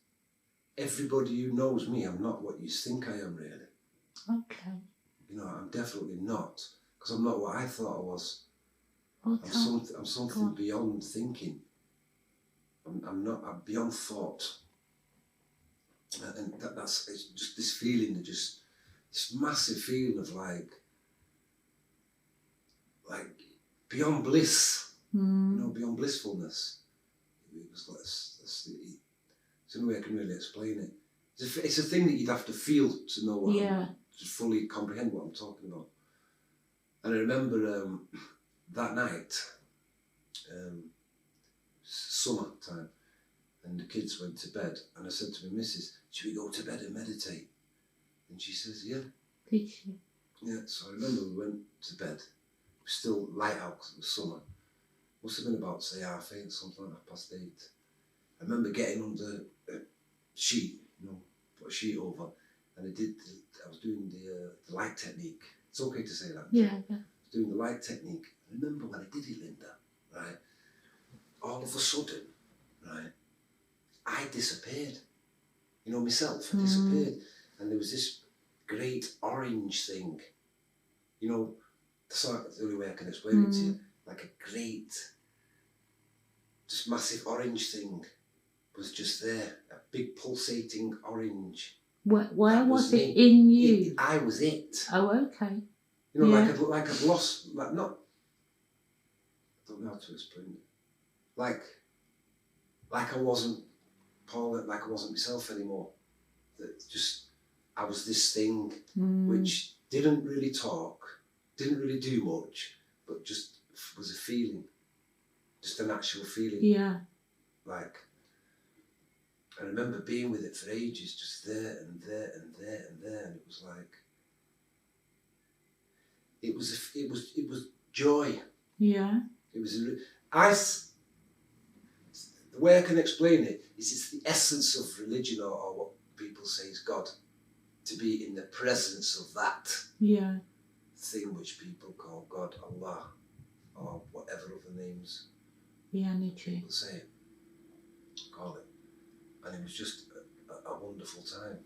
Speaker 2: everybody who knows me, I'm not what you think I am really.
Speaker 1: Okay.
Speaker 2: I'm definitely not, because I'm not what I thought I was.
Speaker 1: I'm
Speaker 2: something beyond thinking. I'm beyond thought. And that's it's just this feeling of this massive feeling of like beyond bliss, beyond blissfulness. It was like, it's the only way I can really explain it. It's a thing that you'd have to feel to know what to fully comprehend what I'm talking about. And I remember that night, summertime, and the kids went to bed, and I said to my missus, should we go to bed and meditate? And she says, yeah.
Speaker 1: Did she?
Speaker 2: Yeah, so I remember we went to bed. It was still light out because it was summer. Must have been about, say, 8:30, something like 8:30. I remember getting under a sheet, put a sheet over, and I was doing the light technique. It's okay to say that.
Speaker 1: Yeah.
Speaker 2: I was doing the light technique. I remember when I did it, Linda, right? All of a sudden, right, I disappeared. Myself, I disappeared. And there was this great orange thing. That's not the only way I can explain it to you. Like a great, just massive orange thing was just there. A big pulsating orange.
Speaker 1: Where was it in you?
Speaker 2: I was it.
Speaker 1: Oh, okay.
Speaker 2: Like I'd lost, I don't know how to explain it. Like I wasn't Paul, like I wasn't myself anymore. I was this thing which didn't really talk, didn't really do much, but just was a feeling, just an actual feeling.
Speaker 1: Yeah.
Speaker 2: Like, I remember being with it for ages, just there and there and there and there, and it was like, it was joy.
Speaker 1: Yeah.
Speaker 2: It was the way I can explain it is it's the essence of religion, or what people say is God, to be in the presence of that thing which people call God, Allah, or whatever other names people say it, call it. And it was just a wonderful time,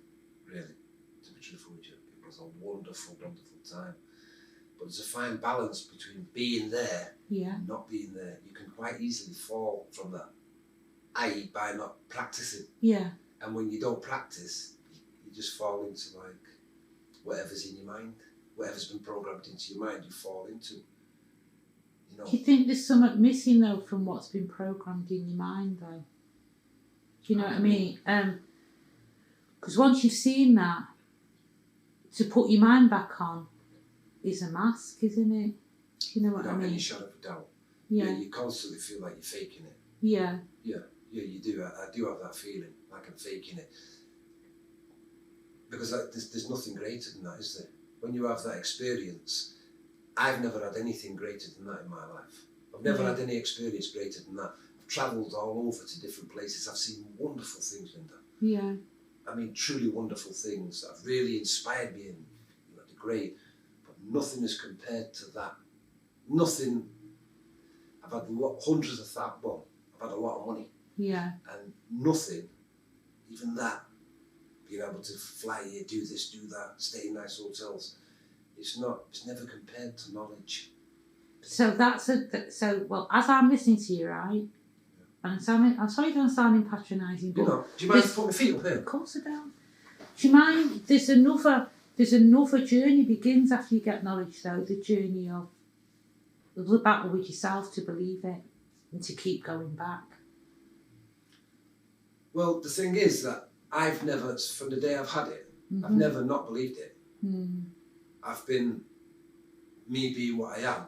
Speaker 2: really, to be truthful with you. It was a wonderful, wonderful time. But there's a fine balance between being there and not being there. You can quite easily fall from that, i.e. by not practicing.
Speaker 1: Yeah.
Speaker 2: And when you don't practice, you just fall into like whatever's in your mind, whatever's been programmed into your mind, you fall into.
Speaker 1: Do you think there's something missing though from what's been programmed in your mind though? Do you know what I mean? Because once you've seen that, to put your mind back on is a mask, isn't it? Do you know what I mean?
Speaker 2: Any shadow of a doubt.
Speaker 1: Yeah.
Speaker 2: You constantly feel like you're faking it.
Speaker 1: Yeah.
Speaker 2: Yeah, you do. I do have that feeling, like I'm faking it. Because there's nothing greater than that, is there? When you have that experience, I've never had anything greater than that in my life. I've never had any experience greater than that. I've travelled all over to different places. I've seen wonderful things, Linda.
Speaker 1: Yeah.
Speaker 2: I mean, truly wonderful things that have really inspired me and they're great. But nothing is compared to that. Nothing. I've had hundreds of that. Well, I've had a lot of money.
Speaker 1: Yeah.
Speaker 2: And nothing, even that, being able to fly here, do this, do that, stay in nice hotels, it's never compared to knowledge.
Speaker 1: So well, as I'm listening to you, right? And I'm sorry if I'm sounding patronising, but
Speaker 2: do you mind putting my feet up here?
Speaker 1: Of course I don't. Do you mind? There's another journey begins after you get knowledge, though. The journey of the battle with yourself to believe it and to keep going back.
Speaker 2: Well, the thing is that I've never, from the day I've had it, I've never not believed it. I've been, me being what I am,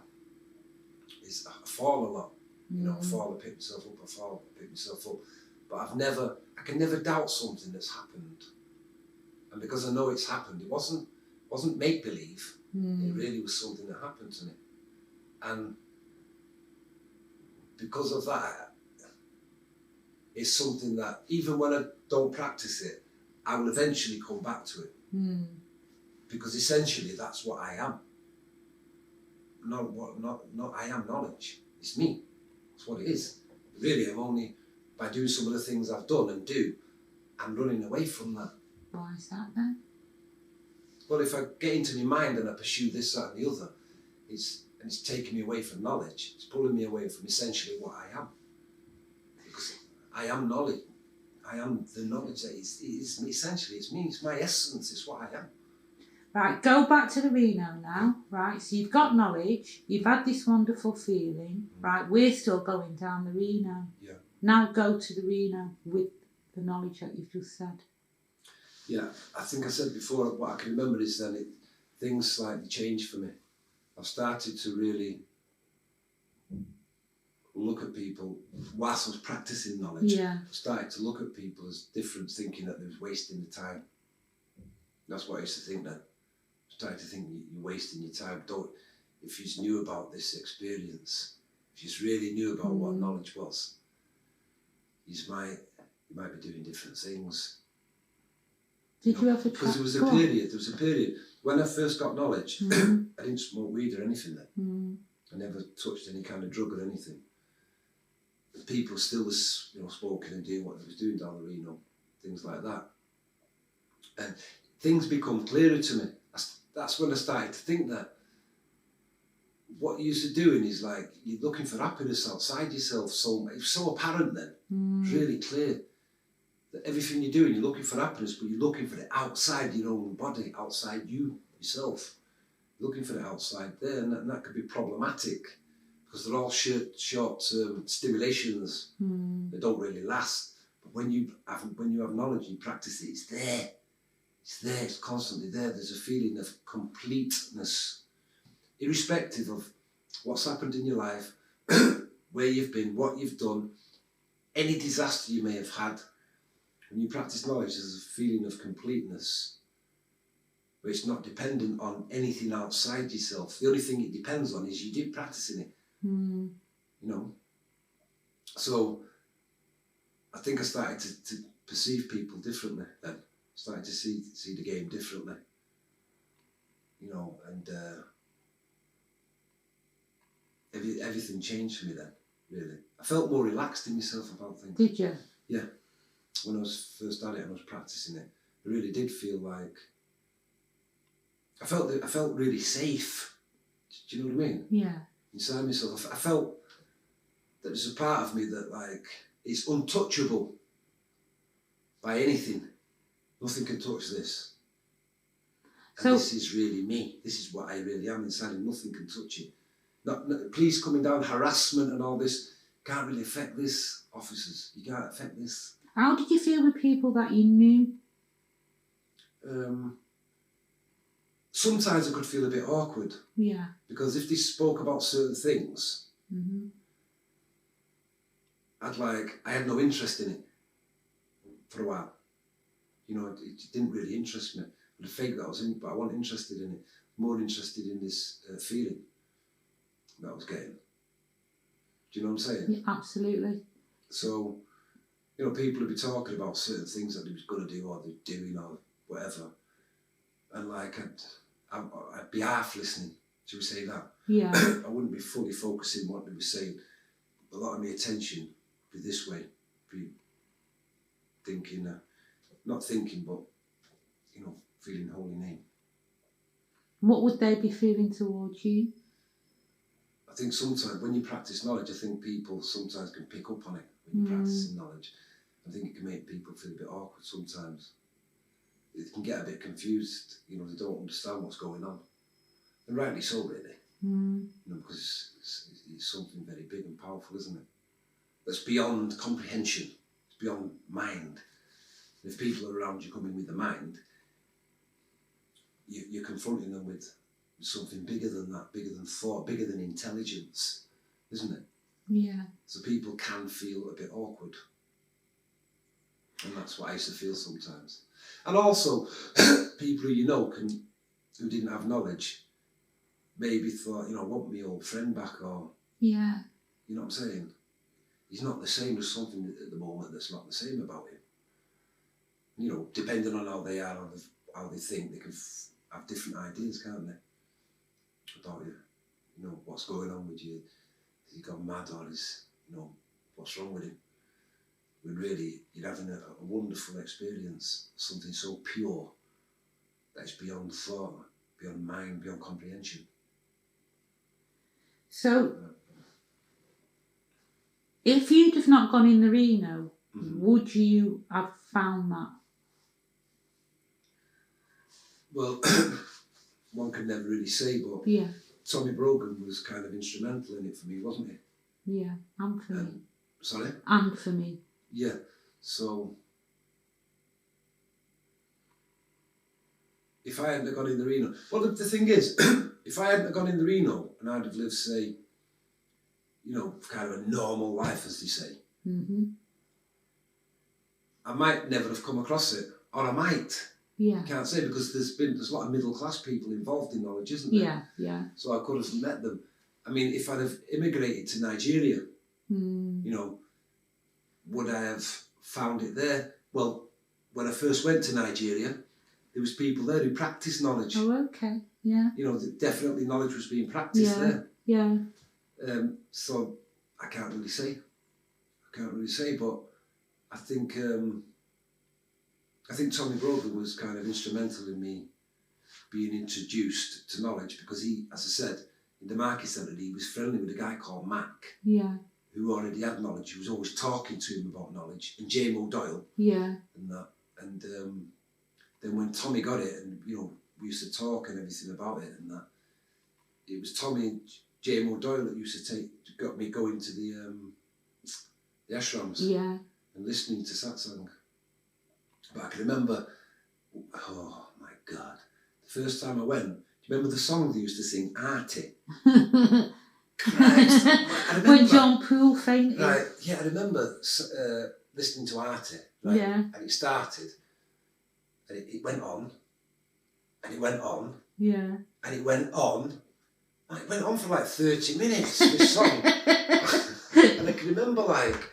Speaker 2: is I fall a lot. I fall, I pick myself up, I fall, I pick myself up. But I can never doubt something that's happened. And because I know it's happened, it wasn't make-believe, it really was something that happened to me. And because of that, it's something that even when I don't practice it, I will eventually come back to it. Because essentially that's what I am. Not I am knowledge. It's me. That's what it is. Really, I'm only, by doing some of the things I've done and do, I'm running away from that.
Speaker 1: Why is that then?
Speaker 2: Well, if I get into my mind and I pursue this, that and the other, it's taking me away from knowledge. It's pulling me away from essentially what I am. Because I am knowledge. I am the knowledge that is essentially, it's me, it's my essence, it's what I am.
Speaker 1: Right, go back to the Reno now, right? So you've got knowledge, you've had this wonderful feeling, right? We're still going down the Reno.
Speaker 2: Yeah.
Speaker 1: Now go to the Reno with the knowledge that you've just said.
Speaker 2: Yeah, I think I said before, what I can remember is then things slightly changed for me. I've started to really look at people, whilst I was practicing knowledge, I started to look at people as different, thinking that they was wasting the time. That's what I used to think then. started to think you're wasting your time. If you knew about this experience, if you really knew about what knowledge was, you might be doing different things.
Speaker 1: Did you ever try?
Speaker 2: Because there was a period when I first got knowledge. I didn't smoke weed or anything then. I never touched any kind of drug or anything. But people still was, smoking and doing what they was doing down the Reno, things like that. And things become clearer to me. That's when I started to think that what you're doing is like you're looking for happiness outside yourself. So it's so apparent then, it's really clear that everything you're doing, you're looking for happiness, but you're looking for it outside your own body, outside yourself. You're looking for it outside there, and that could be problematic because they're all short-term stimulations that don't really last. But when you have knowledge, you practice it, it's there. It's there, it's constantly there. There's a feeling of completeness, irrespective of what's happened in your life, where you've been, what you've done, any disaster you may have had. When you practice knowledge, there's a feeling of completeness, where it's not dependent on anything outside yourself. The only thing it depends on is you did practicing it. So I think I started to perceive people differently then. Started to see the game differently, and everything changed for me then, really. I felt more relaxed in myself about things.
Speaker 1: Did you?
Speaker 2: Yeah. When I was first at it and I was practicing it, I really did feel like, I felt really safe. Do you know what I mean?
Speaker 1: Yeah.
Speaker 2: Inside myself, I felt that there's a part of me that like, it's untouchable by anything. Nothing can touch this. And this is really me. This is what I really am inside, and nothing can touch it. Not police coming down, harassment and all this can't really affect this, officers. You can't affect this.
Speaker 1: How did you feel with people that you knew?
Speaker 2: Sometimes I could feel a bit awkward.
Speaker 1: Yeah. Because
Speaker 2: if they spoke about certain things, I had no interest in it for a while. It didn't really interest me. The fake that I was in, but I wasn't interested in it. More interested in this feeling that I was getting. Do you know what I'm saying?
Speaker 1: Yeah, absolutely.
Speaker 2: So, people would be talking about certain things that they was going to do or they're doing or whatever. And I'd be half listening. Should we say that?
Speaker 1: Yeah.
Speaker 2: I wouldn't be fully focusing on what they were saying. A lot of my attention would be this way. Be thinking, not thinking, but, feeling holy name.
Speaker 1: What would they be feeling towards you?
Speaker 2: I think sometimes when you practice knowledge, I think people sometimes can pick up on it when you're practicing knowledge. I think it can make people feel a bit awkward sometimes. They can get a bit confused, they don't understand what's going on. And rightly so, really. Because it's something very big and powerful, isn't it? That's beyond comprehension. It's beyond mind. And if people around you come in with the mind, you're confronting them with something bigger than that, bigger than thought, bigger than intelligence, isn't it?
Speaker 1: Yeah.
Speaker 2: So people can feel a bit awkward. And that's what I used to feel sometimes. And also, people who didn't have knowledge, maybe thought, I want my old friend back, or...
Speaker 1: Yeah.
Speaker 2: You know what I'm saying? He's not the same. There's something at the moment that's not the same about him. Depending on how they are, how they think, they can have different ideas, can't they? About you. What's going on with you? Has he gone mad, or what's wrong with him? When really, you're having a wonderful experience, something so pure that it's beyond thought, beyond mind, beyond comprehension.
Speaker 1: So, if you'd have not gone in the Reno, would you have found that?
Speaker 2: Well, one can never really say, but Tommy Brogan was kind of instrumental in it for me, wasn't he?
Speaker 1: Yeah, and for me.
Speaker 2: Sorry?
Speaker 1: And for me.
Speaker 2: Yeah, so if I hadn't gone in the Reno, well, the thing is, if I hadn't gone in the Reno and I'd have lived, say, kind of a normal life, as they say, I might never have come across it, or I might.
Speaker 1: Yeah.
Speaker 2: You can't say, because there's a lot of middle class people involved in knowledge, isn't there?
Speaker 1: Yeah, yeah.
Speaker 2: So I could have met them. I mean, if I'd have immigrated to Nigeria, you know, would I have found it there? Well, when I first went to Nigeria, there was people there who practiced knowledge.
Speaker 1: Oh, okay. Yeah.
Speaker 2: You know, definitely knowledge was being practiced there.
Speaker 1: Yeah.
Speaker 2: So I can't really say, but I think Tommy Brogan was kind of instrumental in me being introduced to knowledge, because he, as I said, in the Market Centre, he was friendly with a guy called Mac.
Speaker 1: Yeah.
Speaker 2: Who already had knowledge, who was always talking to him about knowledge, and James O'Doyle.
Speaker 1: Yeah.
Speaker 2: And that. And then when Tommy got it, and you know, we used to talk and everything about it and that, it was Tommy and James O'Doyle that got me going to the ashrams.
Speaker 1: Yeah.
Speaker 2: And listening to satsang. But I can remember, oh my God, the first time I went, do you remember the song they used to sing, Artie? Christ, I remember,
Speaker 1: when John Poole fainted.
Speaker 2: Right, yeah, I remember listening to Artie, right,
Speaker 1: yeah.
Speaker 2: And it started, and it went on, and it went on,
Speaker 1: yeah,
Speaker 2: and it went on, and it went on for like 30 minutes, this song. And I can remember, like,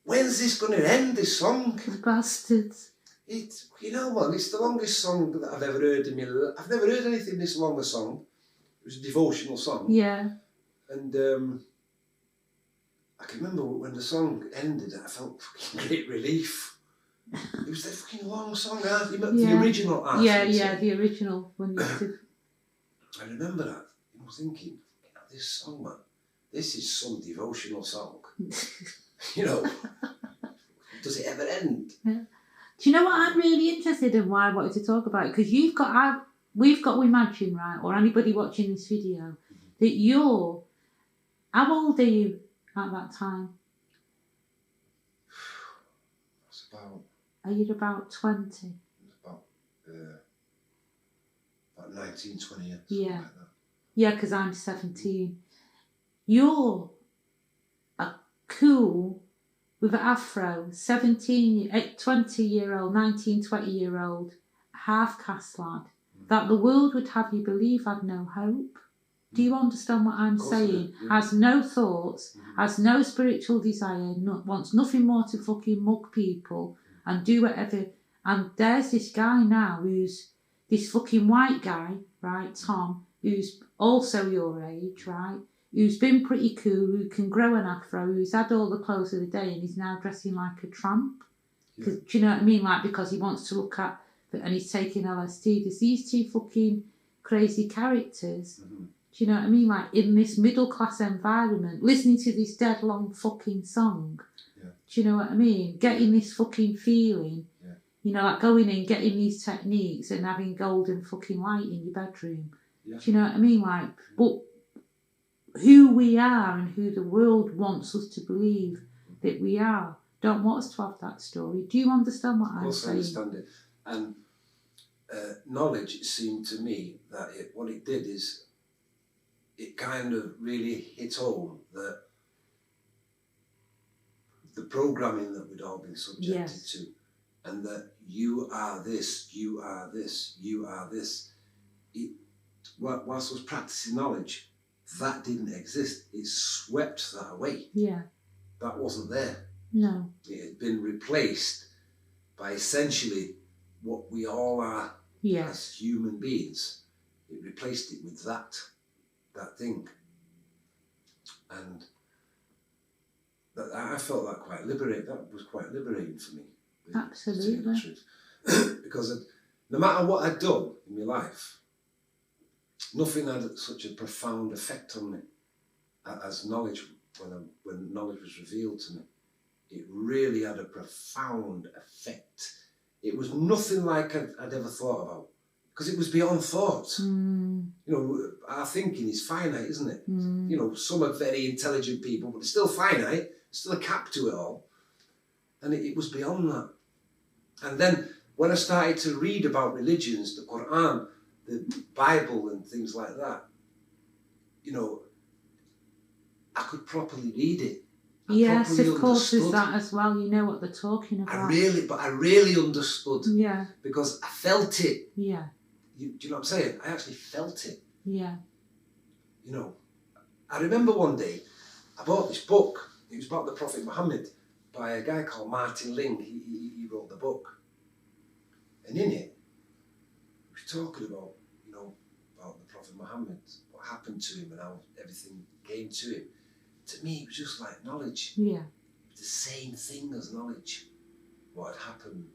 Speaker 2: when's this going to end, this song?
Speaker 1: Bastards.
Speaker 2: You know what, it's the longest song that I've ever heard in my life. I've never heard anything this long a song. It was a devotional song.
Speaker 1: Yeah.
Speaker 2: And I can remember when the song ended, I felt fucking great relief. It was that fucking long song, the original art.
Speaker 1: Yeah, the original one.
Speaker 2: I remember that. I was thinking, this song, man, this is some devotional song. You know, does it ever end?
Speaker 1: Yeah. Do you know what I'm really interested in, why I wanted to talk about it? Because we've got to imagine, right, or anybody watching this video, that how old are you at that time? Are you about 20?
Speaker 2: About 19, 20 years.
Speaker 1: Yeah.
Speaker 2: Like that.
Speaker 1: Yeah, because I'm 17. You're a cool, with an afro, 20-year-old, 19, 20-year-old, half-caste lad, that the world would have you believe had no hope. Do you understand what I'm saying? Yeah. Has no thoughts, has no spiritual desire, wants nothing more to fucking mug people and do whatever. And there's this guy now who's this fucking white guy, right, Tom, who's also your age, right, who's been pretty cool, who can grow an afro, who's had all the clothes of the day, and he's now dressing like a tramp. Yeah. Do you know what I mean? Like, because he wants to look at, and he's taking LSD. There's these two fucking crazy characters. Mm-hmm. Do you know what I mean? Like, in this middle class environment, listening to this dead long fucking song. Yeah. Do you know what I mean? Getting this fucking feeling. Yeah. You know, like going in, getting these techniques and having golden fucking light in your bedroom. Yeah. Do you know what I mean? Like, but who we are and who the world wants us to believe that we are don't want us to have that story. Do you understand what I'm saying?
Speaker 2: Of course I understand it. And knowledge, it seemed to me that what it did is it kind of really hit home that the programming that we'd all been subjected to, and that you are this, you are this, you are this. Whilst I was practicing knowledge, that didn't exist. It swept that away. Yeah. That wasn't there.
Speaker 1: No.
Speaker 2: It had been replaced by essentially what we all are as human beings. It replaced it with that thing. And I felt that quite liberating. That was quite liberating for me.
Speaker 1: Absolutely.
Speaker 2: Because no matter what I'd done in my life, nothing had such a profound effect on me as knowledge, when knowledge was revealed to me. It really had a profound effect. It was nothing like I'd ever thought about, because it was beyond thought. Mm. You know, our thinking is finite, isn't it? Mm. You know, some are very intelligent people, but it's still finite. There's still a cap to it all. And it was beyond that. And then when I started to read about religions, the Quran, the Bible and things like that, you know, I could properly read it.
Speaker 1: Yes,
Speaker 2: properly
Speaker 1: of course there's
Speaker 2: understood.
Speaker 1: that as well. You know what they're talking about.
Speaker 2: I really understood.
Speaker 1: Yeah.
Speaker 2: Because I felt it.
Speaker 1: Yeah.
Speaker 2: Do you know what I'm saying? I actually felt it.
Speaker 1: Yeah.
Speaker 2: You know, I remember one day I bought this book. It was about the Prophet Muhammad by a guy called Martin Ling. He wrote the book. And in it, he was talking about, you know, about the Prophet Muhammad, what happened to him and how everything came to him. To me, it was just like knowledge.
Speaker 1: Yeah.
Speaker 2: It was the same thing as knowledge, what had happened.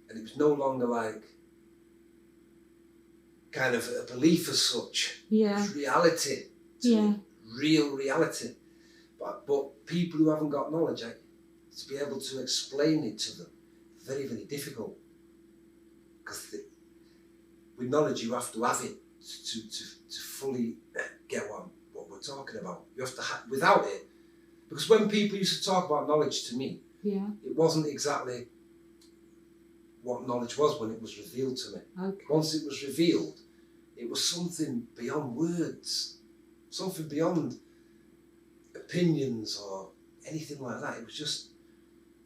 Speaker 2: And it was no longer like kind of a belief as such.
Speaker 1: Yeah.
Speaker 2: It was reality.
Speaker 1: Yeah.
Speaker 2: Real reality. But people who haven't got knowledge, to be able to explain it to them, very, very difficult. Because with knowledge, you have to have it to fully get what we're talking about. You have to without it, because when people used to talk about knowledge to me,
Speaker 1: yeah,
Speaker 2: it wasn't exactly what knowledge was when it was revealed to me.
Speaker 1: Okay.
Speaker 2: Once it was revealed, it was something beyond words, something beyond opinions or anything like that. It was just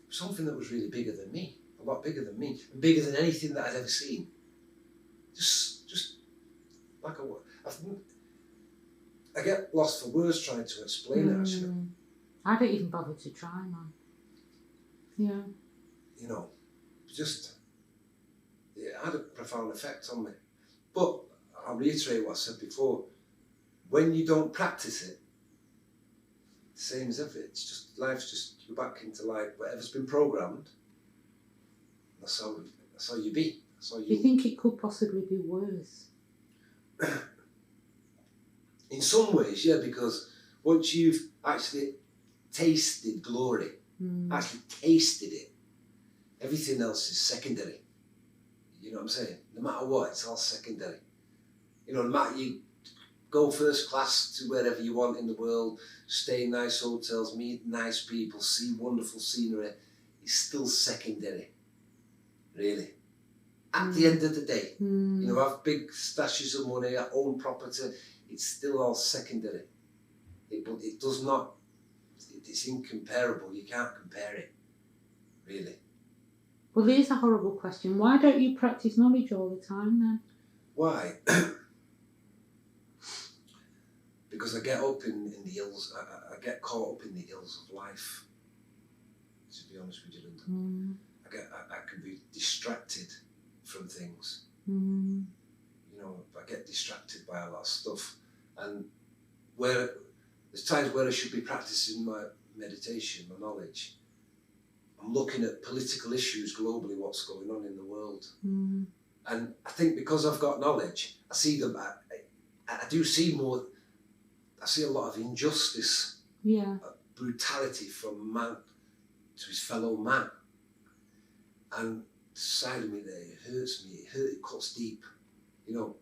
Speaker 2: something that was really bigger than me, a lot bigger than me, and bigger than anything that I'd ever seen. Just like I get lost for words trying to explain it, actually.
Speaker 1: I don't even bother to try, man. Yeah.
Speaker 2: You know, it had a profound effect on me. But I'll reiterate what I said before. When you don't practice it, same as ever, it's just, life's just, you're back into life, whatever's been programmed, that's how you be.
Speaker 1: Do you think it could possibly be worse?
Speaker 2: In some ways, yeah, because once you've actually tasted glory, actually tasted it, everything else is secondary. You know what I'm saying? No matter what, it's all secondary. You know, no matter you go first class to wherever you want in the world, stay in nice hotels, meet nice people, see wonderful scenery, it's still secondary, really. At the end of the day, you know, have big stashes of money, own property, it's still all secondary. It does not, it's incomparable, you can't compare it, really.
Speaker 1: Well, here's a horrible question. Why don't you practice knowledge all the time then?
Speaker 2: Why? Because I get up in the ills, I get caught up in the ills of life, to be honest with you, Linda. I can be distracted from things. You know, I get distracted by a lot of stuff. And there's times where I should be practicing my meditation, my knowledge. I'm looking at political issues globally, what's going on in the world. And I think because I've got knowledge, I see them, I do see more, I see a lot of injustice, brutality from man to his fellow man. And the side of me there, it hurts me, it cuts deep. You know,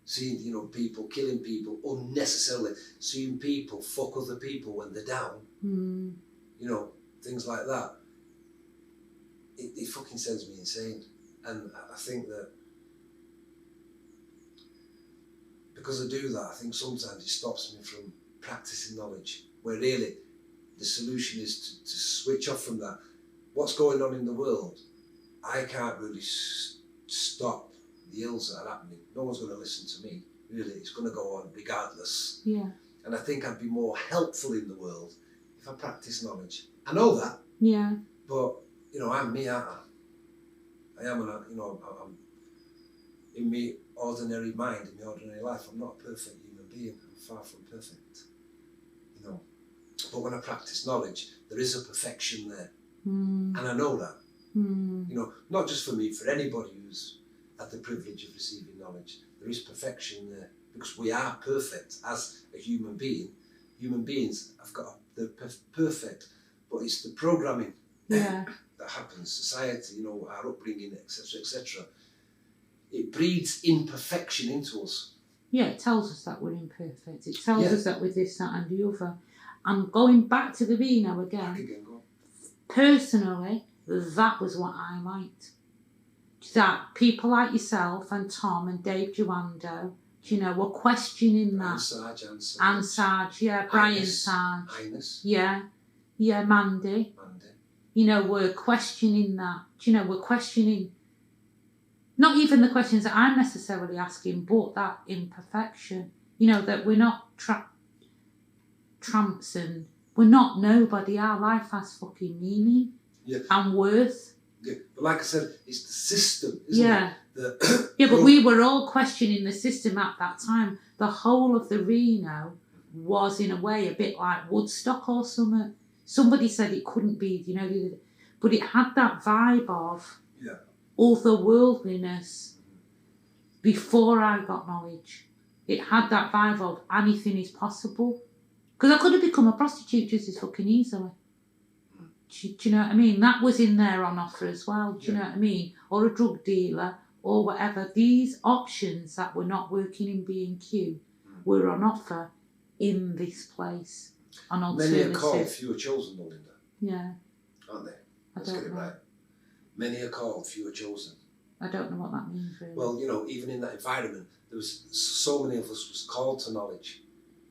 Speaker 2: seeing, you know, people killing people unnecessarily, seeing people fuck other people when they're down, you know, things like that. It fucking sends me insane. And I think that because I do that, I think sometimes it stops me from practicing knowledge, where really the solution is to switch off from that. What's going on in the world, I can't really stop the ills that are happening. No one's going to listen to me, really. It's going to go on regardless. Yeah. And I think I'd be more helpful in the world if I practice knowledge. I know that. Yeah. But, you know, I'm me, I am, you know, I'm in my ordinary mind, in my ordinary life, I'm not a perfect human being. I'm far from perfect, you know. But when I practice knowledge, there is a perfection there. And I know that. You know, not just for me, for anybody who's had the privilege of receiving knowledge, there is perfection there. Because we are perfect as a human being. Human beings have got, they're perfect, but it's the programming that happens, society, you know, our upbringing, etc., etc. It breeds imperfection into us. Yeah, it tells us that we're imperfect. It tells us that we're this, that, and the other. And going back to the Reno again, personally, that was what I liked. That people like yourself and Tom and Dave Giwando, you know, were questioning that. And Sarge, yeah, Brian Sarge. Highness. Yeah.
Speaker 1: Yeah, Mandy. You know, we're questioning that. You know, we're questioning not even the questions that I'm necessarily asking, but that imperfection. You know, that we're not tramps and we're not nobody. Our life has fucking meaning and worth.
Speaker 2: Yeah, but like I said, it's the system, isn't it?
Speaker 1: Yeah, but we were all questioning the system at that time. The whole of the Reno was, in a way, a bit like Woodstock or something. Somebody said it couldn't be, you know, but it had that vibe of otherworldliness before I got knowledge. It had that vibe of anything is possible. Because I could have become a prostitute just as fucking easily. Do you know what I mean? That was in there on offer as well. Do you know what I mean? Or a drug dealer or whatever. These options that were not working in B&Q were on offer in this place. An alternative.
Speaker 2: Many are called, few are chosen, though, Linda.
Speaker 1: Yeah.
Speaker 2: Aren't they? Let's get it right. Many are called, few are chosen.
Speaker 1: I don't know what that means, really.
Speaker 2: Well, you know, even in that environment, there was so many of us was called to knowledge,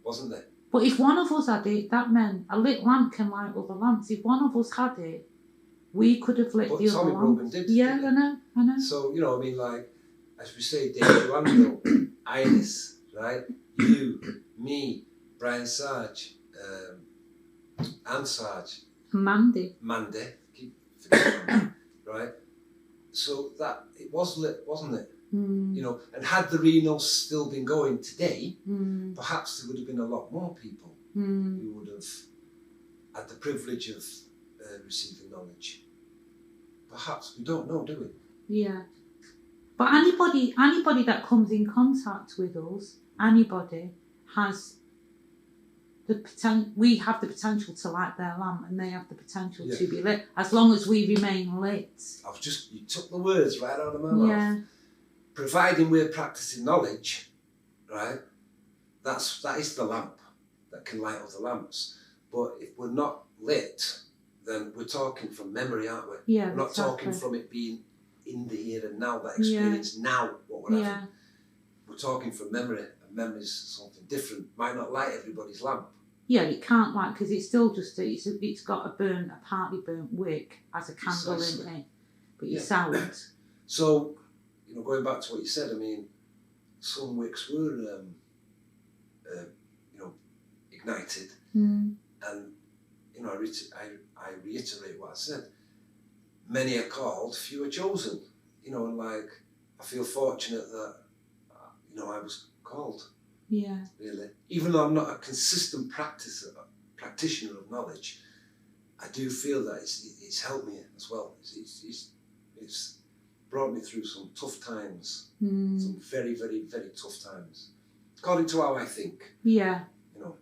Speaker 2: wasn't there?
Speaker 1: But if one of us had it, that meant a lit lamp can light other lamps. If one of us had it, we could have lit the other lamp.
Speaker 2: Brogan did.
Speaker 1: Yeah, didn't I know.
Speaker 2: So, you know, I mean, like, as we say, Dave Joanville, Ines, right? You, me, Brian Sarge, Anne Sarge.
Speaker 1: Mandy,
Speaker 2: keep forgetting Mandy, right? So that, it was lit, wasn't it? You know, and had the Reno still been going today, perhaps there would have been a lot more people who would have had the privilege of receiving knowledge. Perhaps, we don't know, do we?
Speaker 1: Yeah. But anybody that comes in contact with us, anybody has the potential. We have the potential to light their lamp, and they have the potential to be lit, as long as we remain lit.
Speaker 2: You took the words right out of my mouth.
Speaker 1: Yeah.
Speaker 2: Providing we're practicing knowledge, right? That is the lamp that can light other lamps. But if we're not lit, then we're talking from memory, aren't we?
Speaker 1: Yeah,
Speaker 2: we're not talking from it being in the here and now, that experience now, what we're having. We're talking from memory, and memory's something different. Might not light everybody's lamp. Yeah,
Speaker 1: it can't light, because it's still just it's got a partly burnt wick as a candle in it, but it's out.
Speaker 2: So, you know, going back to what you said, I mean, some wicks were, you know, ignited, and you know, I reiterate what I said. Many are called, few are chosen. You know, and like, I feel fortunate that, you know, I was called.
Speaker 1: Yeah.
Speaker 2: Really, even though I'm not a consistent practitioner of knowledge, I do feel that it's helped me as well. It's brought me through some tough times, some very, very, very tough times, according to how I think.
Speaker 1: Yeah.
Speaker 2: You know,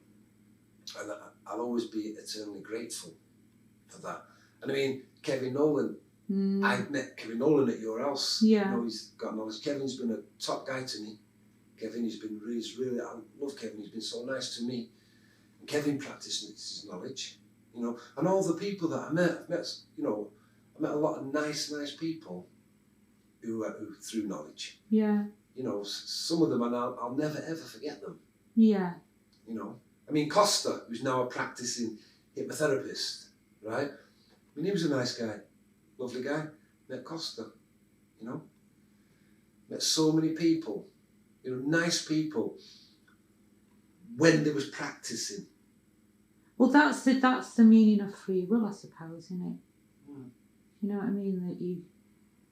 Speaker 2: and I'll always be eternally grateful for that. And I mean, Kevin Nolan, I met Kevin Nolan at your house.
Speaker 1: Yeah.
Speaker 2: You know, he's got knowledge. Kevin's been a top guy to me. Kevin, he's really, I love Kevin, he's been so nice to me. And Kevin practices his knowledge, you know, and all the people that I met, you know, I met a lot of nice people who through knowledge.
Speaker 1: Yeah.
Speaker 2: You know, some of them, and I'll never ever forget them.
Speaker 1: Yeah.
Speaker 2: You know, I mean, Costa, who's now a practicing hypnotherapist, right? I mean, he was a nice guy, lovely guy. Met Costa, you know. Met so many people, you know, nice people, when they was practicing.
Speaker 1: Well, that's the meaning of free will, I suppose, isn't it? You know what I mean? That you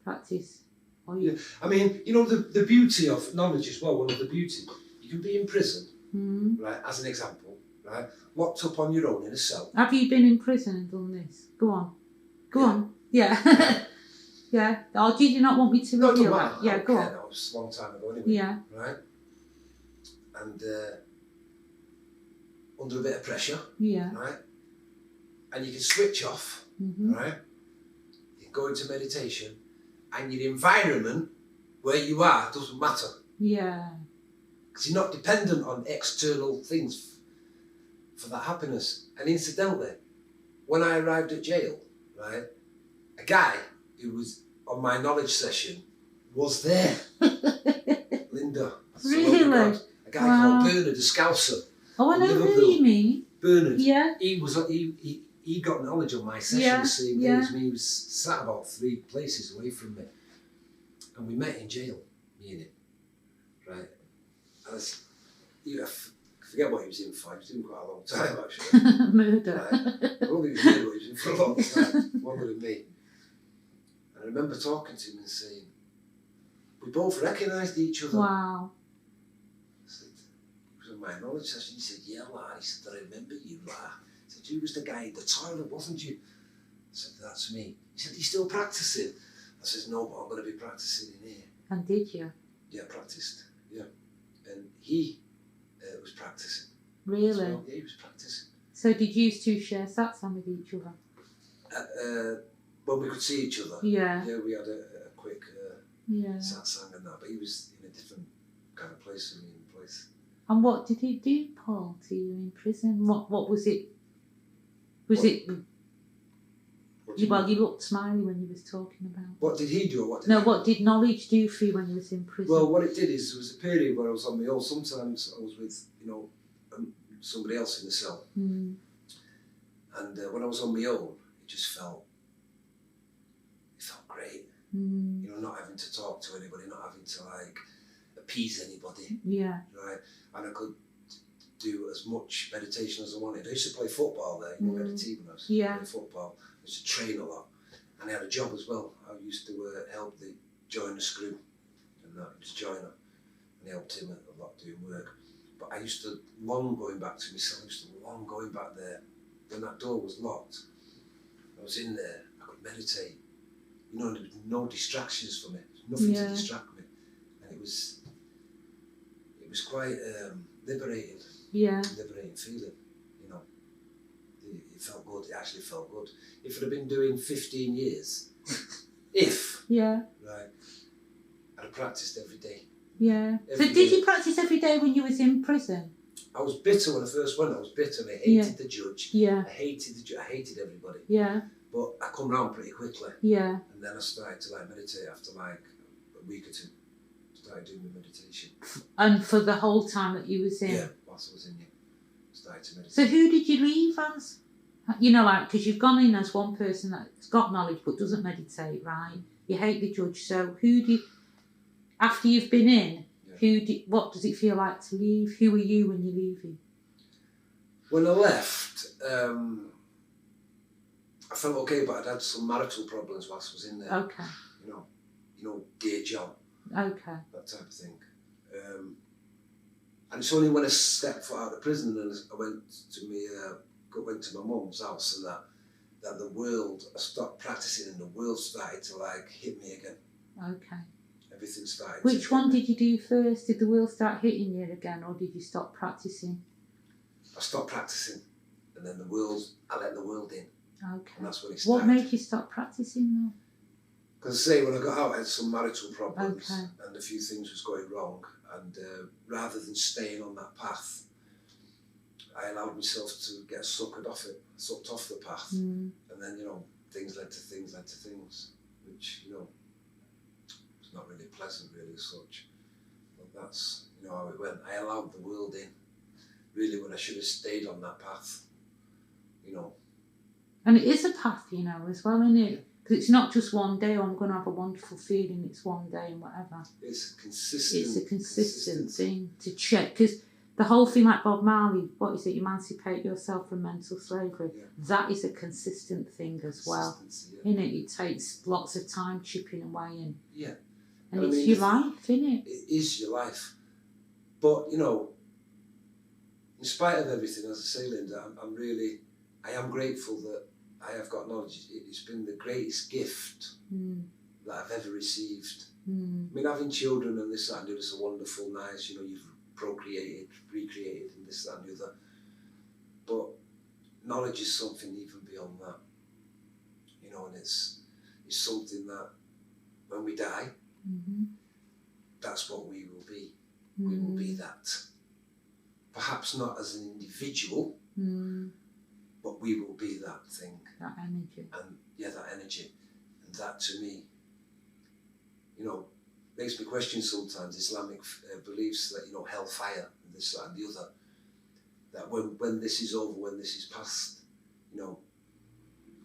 Speaker 1: practice.
Speaker 2: Yeah, I mean, you know, the beauty of knowledge as well, one of the beauty, you can be in prison, right, as an example, right, locked up on your own in a cell.
Speaker 1: Have you been in prison and done this? Go on. Yeah. Yeah. Or did you not want me to reveal that? Yeah, go on.
Speaker 2: That was a long time ago anyway.
Speaker 1: Yeah.
Speaker 2: Right? And under a bit of pressure.
Speaker 1: Yeah.
Speaker 2: Right? And you can switch off, right? You can go into meditation, and your environment, where you are, doesn't matter.
Speaker 1: Yeah.
Speaker 2: Because you're not dependent on external things for that happiness. And incidentally, when I arrived at jail, right, a guy who was on my knowledge session was there. Linda.
Speaker 1: Really?
Speaker 2: A guy called Bernard, a Scouser.
Speaker 1: Oh, I know who you mean.
Speaker 2: Bernard.
Speaker 1: Yeah.
Speaker 2: He he got knowledge on my session
Speaker 1: Yeah,
Speaker 2: the same
Speaker 1: yeah.
Speaker 2: day as me. He was sat about 3 places away from me. And we met in jail, me and him. Right? And I forget what he was in for. He was in quite a long time, actually.
Speaker 1: Murder.
Speaker 2: Right? I don't think he was murder, he was in for a long time, longer than me. And I remember talking to him and saying, we both recognised each other.
Speaker 1: Wow.
Speaker 2: I said, it was on my knowledge session. He said, yeah, lad. He said, I remember you, lad. He said, you was the guy in the toilet, wasn't you? I said, that's me. He said, you still practising? I said, no, but I'm going to be practising in here.
Speaker 1: And did you?
Speaker 2: Yeah, practised. Yeah. And he was practising.
Speaker 1: Really?
Speaker 2: Well. Yeah, he was practising.
Speaker 1: So did you two share satsang with each other?
Speaker 2: When we could see each other.
Speaker 1: Yeah.
Speaker 2: Yeah, we had a quick satsang and that, but he was in a different kind of place than me in the place.
Speaker 1: And what did he do, Paul, to you in prison? What was it? Was it? Well, you looked smiley when you was talking about.
Speaker 2: What did he do? Or
Speaker 1: what did knowledge do for you when you was in prison?
Speaker 2: Well, what it did is there was a period where I was on my own. Sometimes I was with somebody else in the cell, and when I was on my own, it just felt great. Not having to talk to anybody, not having to appease anybody.
Speaker 1: Yeah.
Speaker 2: Right, and I could do as much meditation as I wanted. I used to play football there. We had a team when I was playing football. I used to train a lot, and I had a job as well. I used to help the joiner screw, and that he was a joiner, and I helped him a lot doing work. But I used to long going back to my cell. I used to long going back there when that door was locked. I was in there. I could meditate. There was no distractions for me. Nothing to distract me, and it was quite liberating.
Speaker 1: Yeah.
Speaker 2: Liberating feeling. It felt good. It actually felt good. If I'd have been doing 15 years, right, I'd have practised every day.
Speaker 1: Yeah. So did you practice every day when you was in prison?
Speaker 2: I was bitter when I first went. I was bitter and I hated the judge.
Speaker 1: Yeah.
Speaker 2: I hated everybody.
Speaker 1: Yeah.
Speaker 2: But I come round pretty quickly.
Speaker 1: Yeah.
Speaker 2: And then I started to meditate after a week or two. Started doing my meditation. And
Speaker 1: for the whole time that you was in?
Speaker 2: Yeah, whilst I was in here. Started to meditate.
Speaker 1: So who did you leave as? Because you've gone in as one person that's got knowledge but doesn't meditate, right? You hate the judge. So after you've been in, what does it feel like to leave? Who are you when you're leaving?
Speaker 2: When I left, I felt okay, but I'd had some marital problems whilst I was in there.
Speaker 1: Okay.
Speaker 2: Dear John.
Speaker 1: Okay.
Speaker 2: That type of thing. And it's only when I stepped foot out of prison and I went to my mum's house and that the world, I stopped practising and the world started to hit me again.
Speaker 1: Okay.
Speaker 2: Everything started.
Speaker 1: Which one did you do first? Did the world start hitting you again, or did you stop practising?
Speaker 2: I stopped practising, and then I let the world in.
Speaker 1: Okay.
Speaker 2: And that's when it started.
Speaker 1: What made you stop practising though?
Speaker 2: Because when I got out, I had some marital problems, and a few things was going wrong. And rather than staying on that path, I allowed myself to get sucked off the path. And then, things led to things, which, was not really pleasant, really, as such. But that's, how it went. I allowed the world in, really, when I should have stayed on that path,
Speaker 1: And it is a path, as well, isn't it? Because it's not just one day, I'm going to have a wonderful feeling, it's one day and whatever.
Speaker 2: It's a
Speaker 1: consistent thing to check. Because the whole thing like Bob Marley, what is it, emancipate yourself from mental slavery? Yeah. That is a consistent thing as well. Yeah. Innit? It takes lots of time chipping away in.
Speaker 2: Yeah.
Speaker 1: And it's your life, innit?
Speaker 2: It is your life. But, in spite of everything, as I say, Linda, I am grateful that I have got knowledge. It's been the greatest gift that I've ever received. Having children and this, that and the other is a wonderful, nice, you've procreated, recreated and this, that and the other. But knowledge is something even beyond that. And it's something that when we die, that's what we will be. We will be that. Perhaps not as an individual, but we will be that thing.
Speaker 1: That energy.
Speaker 2: And that energy. And that to me, makes me question sometimes Islamic beliefs that, hellfire and this, that and the other. That when this is over, when this is past,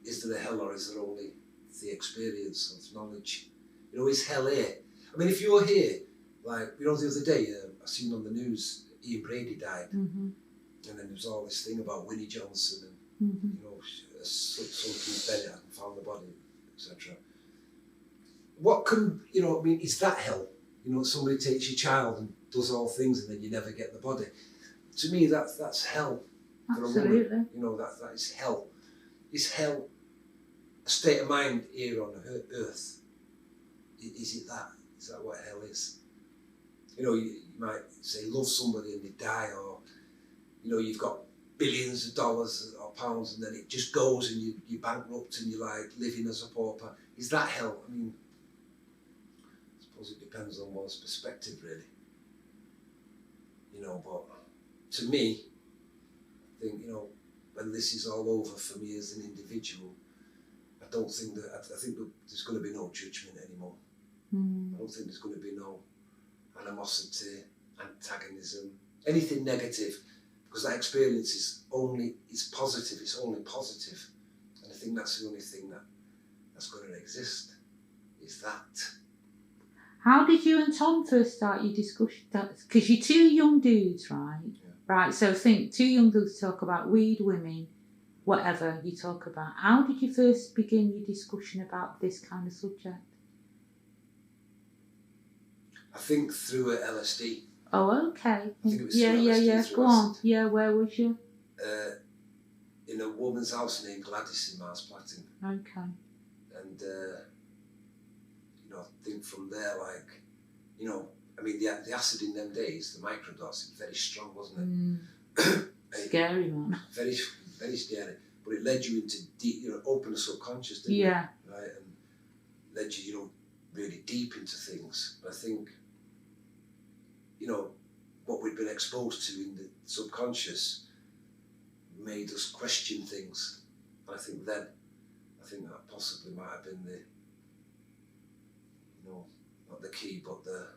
Speaker 2: is there a hell, or is there only the experience of knowledge? You know, is hell here? I mean, if you're here, like, you know, the other day, I seen on the news, Ian Brady died, and then there was all this thing about Winnie Johnson, and, you know, something Bennett hadn't found the body, etc. What can, you know, I mean, is that hell? You know, somebody takes your child and does all things and then you never get the body. To me, that's hell for a woman. You know, that is hell. Is hell a state of mind here on earth? Is it that? Is that what hell is? You know, you might say love somebody and they die, or, you know, you've got billions of dollars or pounds and then it just goes and you're bankrupt and you're like living as a pauper. Is that hell? I mean, I suppose it depends on one's perspective, really. You know, but to me, I think, you know, when this is all over for me as an individual, I think that there's going to be no judgment anymore. I don't think there's going to be no animosity, antagonism, anything negative, because that experience is positive, it's only positive. And I think that's the only thing that's going to exist, is that.
Speaker 1: How did you and Tom first start your discussion? Because you're two young dudes, right? Yeah. Right, so think, two young dudes talk about weed, women, whatever you talk about. How did you first begin your discussion about this kind of subject?
Speaker 2: I think through LSD.
Speaker 1: Oh, okay.
Speaker 2: I think it was
Speaker 1: yeah. Go on. Yeah, where was you?
Speaker 2: In a woman's house named Gladys in Mars Platting.
Speaker 1: Okay.
Speaker 2: And, you know, I think from there, like, you know, I mean, the acid in them days, the microdose, was very strong, wasn't it?
Speaker 1: Scary, man.
Speaker 2: Very, very scary. But it led you into deep, you know, open the subconscious, didn't it?
Speaker 1: Yeah.
Speaker 2: Right? And led you, you know, really deep into things. But I think, you know, what we'd been exposed to in the subconscious made us question things. And I think that possibly might have been the, you know, not the key, but the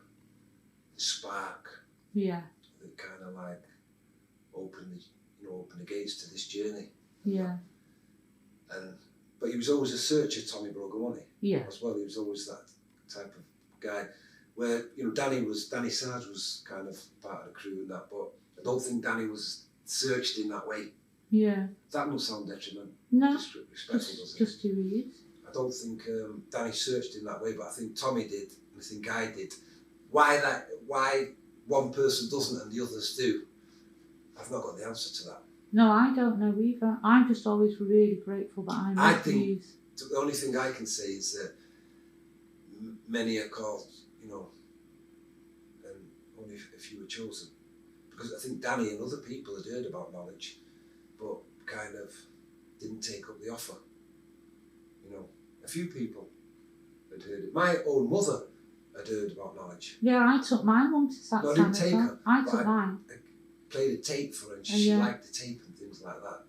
Speaker 2: spark.
Speaker 1: Yeah.
Speaker 2: That kind of like opened the gates to this journey.
Speaker 1: Yeah.
Speaker 2: But he was always a searcher, Tommy Brogan, wasn't he?
Speaker 1: Yeah.
Speaker 2: As well, he was always that type of guy. Where, you know, Danny Sarge was kind of part of the crew and that, but I don't think Danny was searched in that way.
Speaker 1: Yeah.
Speaker 2: That must sound detrimental.
Speaker 1: No.
Speaker 2: Disrespectful, doesn't it?
Speaker 1: Just who he is.
Speaker 2: I don't think Danny searched in that way, but I think Tommy did, and I think I did. Why one person doesn't and the others do, I've not got the answer to that.
Speaker 1: No, I don't know either. I'm just always really grateful that I think
Speaker 2: the only thing I can say is that many are called, you know, and only a few are chosen. Because I think Danny and other people had heard about knowledge, but kind of didn't take up the offer. You know, a few people had heard it. My own mother had heard about knowledge.
Speaker 1: Yeah, I took my mum to that.
Speaker 2: No, I didn't take her.
Speaker 1: I took mine.
Speaker 2: I played a tape for her and she liked the tape and things like that.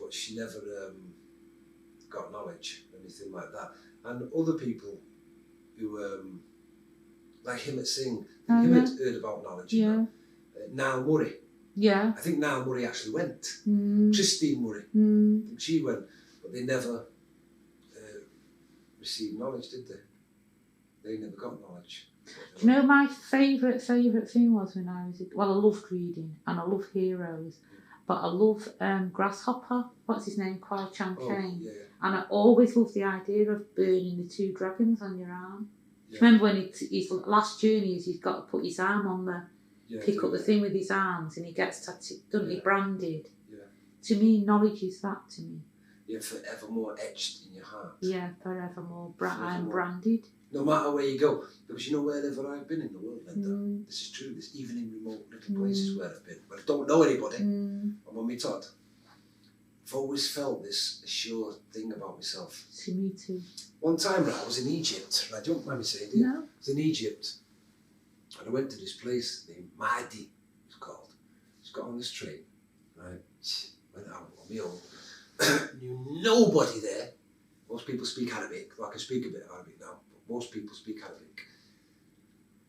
Speaker 2: But she never got knowledge or anything like that. And other people who, like him at Sing, him had heard about knowledge.
Speaker 1: Yeah.
Speaker 2: You know? Niall Murray.
Speaker 1: Yeah.
Speaker 2: I think Niall Murray actually went. Christine Murray. I think she went. But they never received knowledge, did they? They never got knowledge.
Speaker 1: Do you know my favourite thing was when I was... Well, I loved reading and I love heroes. But I love Grasshopper. What's his name? Kwai Chan Kane.
Speaker 2: Yeah.
Speaker 1: And I always loved the idea of burning the two dragons on your arm.
Speaker 2: Yeah.
Speaker 1: Remember when his last journey is he's got to put his arm on the... pick up the thing with his arms and he gets tattooed, doesn't he, branded. Yeah. To me, knowledge is that to me.
Speaker 2: Yeah, forevermore etched in your heart.
Speaker 1: Yeah, forevermore. I'm branded.
Speaker 2: No matter where you go, because you know wherever I've been in the world, Linda, this is true, this, even in remote little places where I've been, where I don't know anybody, I'm on my Todd. I've always felt this sure thing about myself.
Speaker 1: To me too.
Speaker 2: One time, right, I was in Egypt, right, don't mind me saying it.
Speaker 1: No.
Speaker 2: I was in Egypt, and I went to this place named Mahdi, it's called. Just got on this train, right, went out on my own, knew nobody there. Most people speak Arabic, well, I can speak a bit of Arabic now, but most people speak Arabic.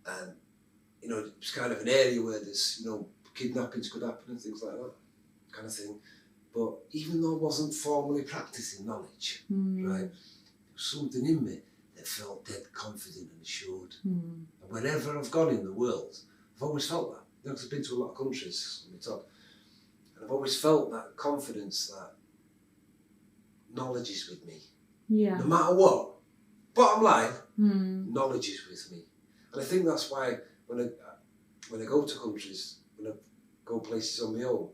Speaker 2: And, you know, it's kind of an area where there's, you know, kidnappings could happen and things like that, kind of thing. But even though I wasn't formally practicing knowledge, right, there was something in me that felt dead confident and assured. And wherever I've gone in the world, I've always felt that. You know, 'cause I've been to a lot of countries on the top, and I've always felt that confidence that knowledge is with me.
Speaker 1: Yeah.
Speaker 2: No matter what. Bottom line, knowledge is with me. And I think that's why when I go to countries, when I go places on my own,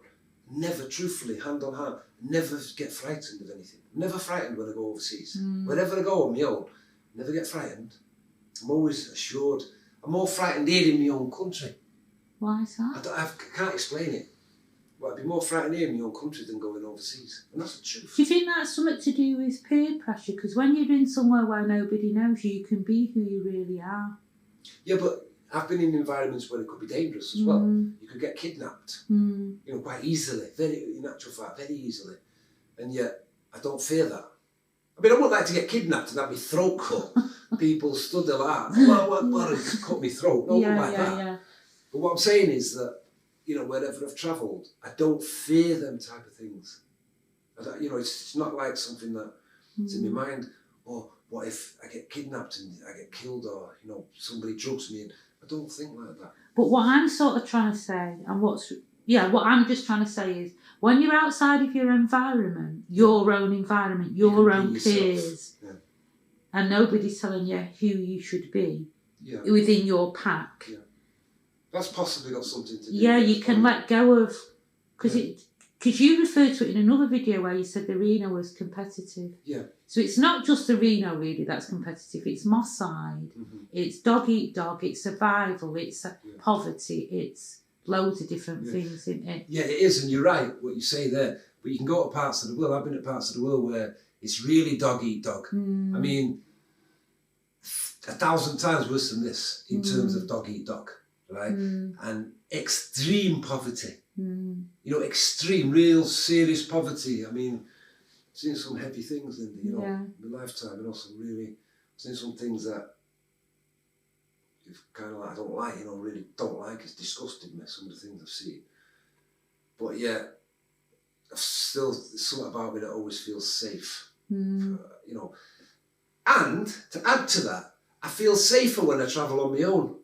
Speaker 2: never, truthfully, hand on heart, never get frightened of anything. Never frightened when I go overseas. Wherever I go on my own, never get frightened. I'm always assured. I'm more frightened here in my own country.
Speaker 1: Why is that?
Speaker 2: I can't explain it. But I'd be more frightened here in my own country than going overseas. And that's the truth.
Speaker 1: Do you think that's something to do with peer pressure? Because when you're in somewhere where nobody knows you, you can be who you really are.
Speaker 2: Yeah, but I've been in environments where it could be dangerous as well. You could get kidnapped, you know, quite easily, in actual fact, very easily. And yet, I don't fear that. I mean, I wouldn't like to get kidnapped and have my throat cut. People stood there like, well, just cut my throat. No, one like that. Yeah. But what I'm saying is that, you know, wherever I've travelled, I don't fear them type of things. You know, it's not like something that's in my mind, or what if I get kidnapped and I get killed, or, you know, somebody drugs me, and I don't think like that.
Speaker 1: But what I'm sort of trying to say, and what I'm just trying to say is, when you're outside of your environment, your own environment, your own peers, and nobody's telling you who you should be within your pack. Yeah.
Speaker 2: That's possibly got something to do with it.
Speaker 1: Yeah, you can let go of... Because you referred to it in another video where you said the Reno was competitive.
Speaker 2: Yeah.
Speaker 1: So it's not just the Reno really that's competitive. It's Moss Side, it's dog eat dog, it's survival, it's poverty, it's loads of different things in it. Yeah,
Speaker 2: it is, and you're right what you say there. But you can go to parts of the world. I've been to parts of the world where it's really dog eat dog. I mean, 1,000 times worse than this in terms of dog eat dog, right? And extreme poverty. You know, extreme, real, serious poverty. I mean, I've seen some heavy things in my lifetime, and also really seen some things that you've kind of like, I don't like, you know, really don't like. It's disgusted me, some of the things I've seen. But yeah, I've still, there's something about me that always feels safe, you know. And to add to that, I feel safer when I travel on my own.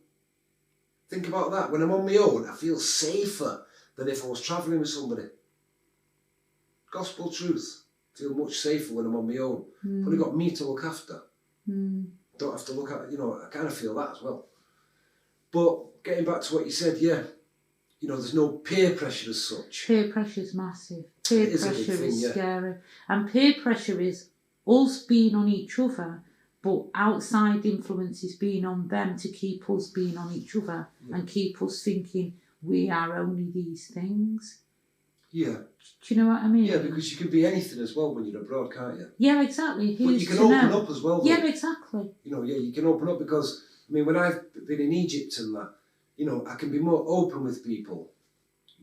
Speaker 2: Think about that. When I'm on my own, I feel safer than if I was travelling with somebody. Gospel truth. I feel much safer when I'm on my own. I've only got me to look after. Don't have to look at, you know, I kind of feel that as well. But getting back to what you said, you know, there's no peer pressure as such.
Speaker 1: Peer pressure is massive. Peer pressure is scary. And peer pressure is us being on each other, but outside influences being on them to keep us being on each other and keep us thinking we are only these things.
Speaker 2: Yeah.
Speaker 1: Do you know what I mean?
Speaker 2: Yeah, because you can be anything as well when you're abroad, can't you?
Speaker 1: Yeah, exactly.
Speaker 2: But you can open up as well. Though.
Speaker 1: Yeah, exactly.
Speaker 2: You know, you can open up because, I mean, when I've been in Egypt and that, you know, I can be more open with people,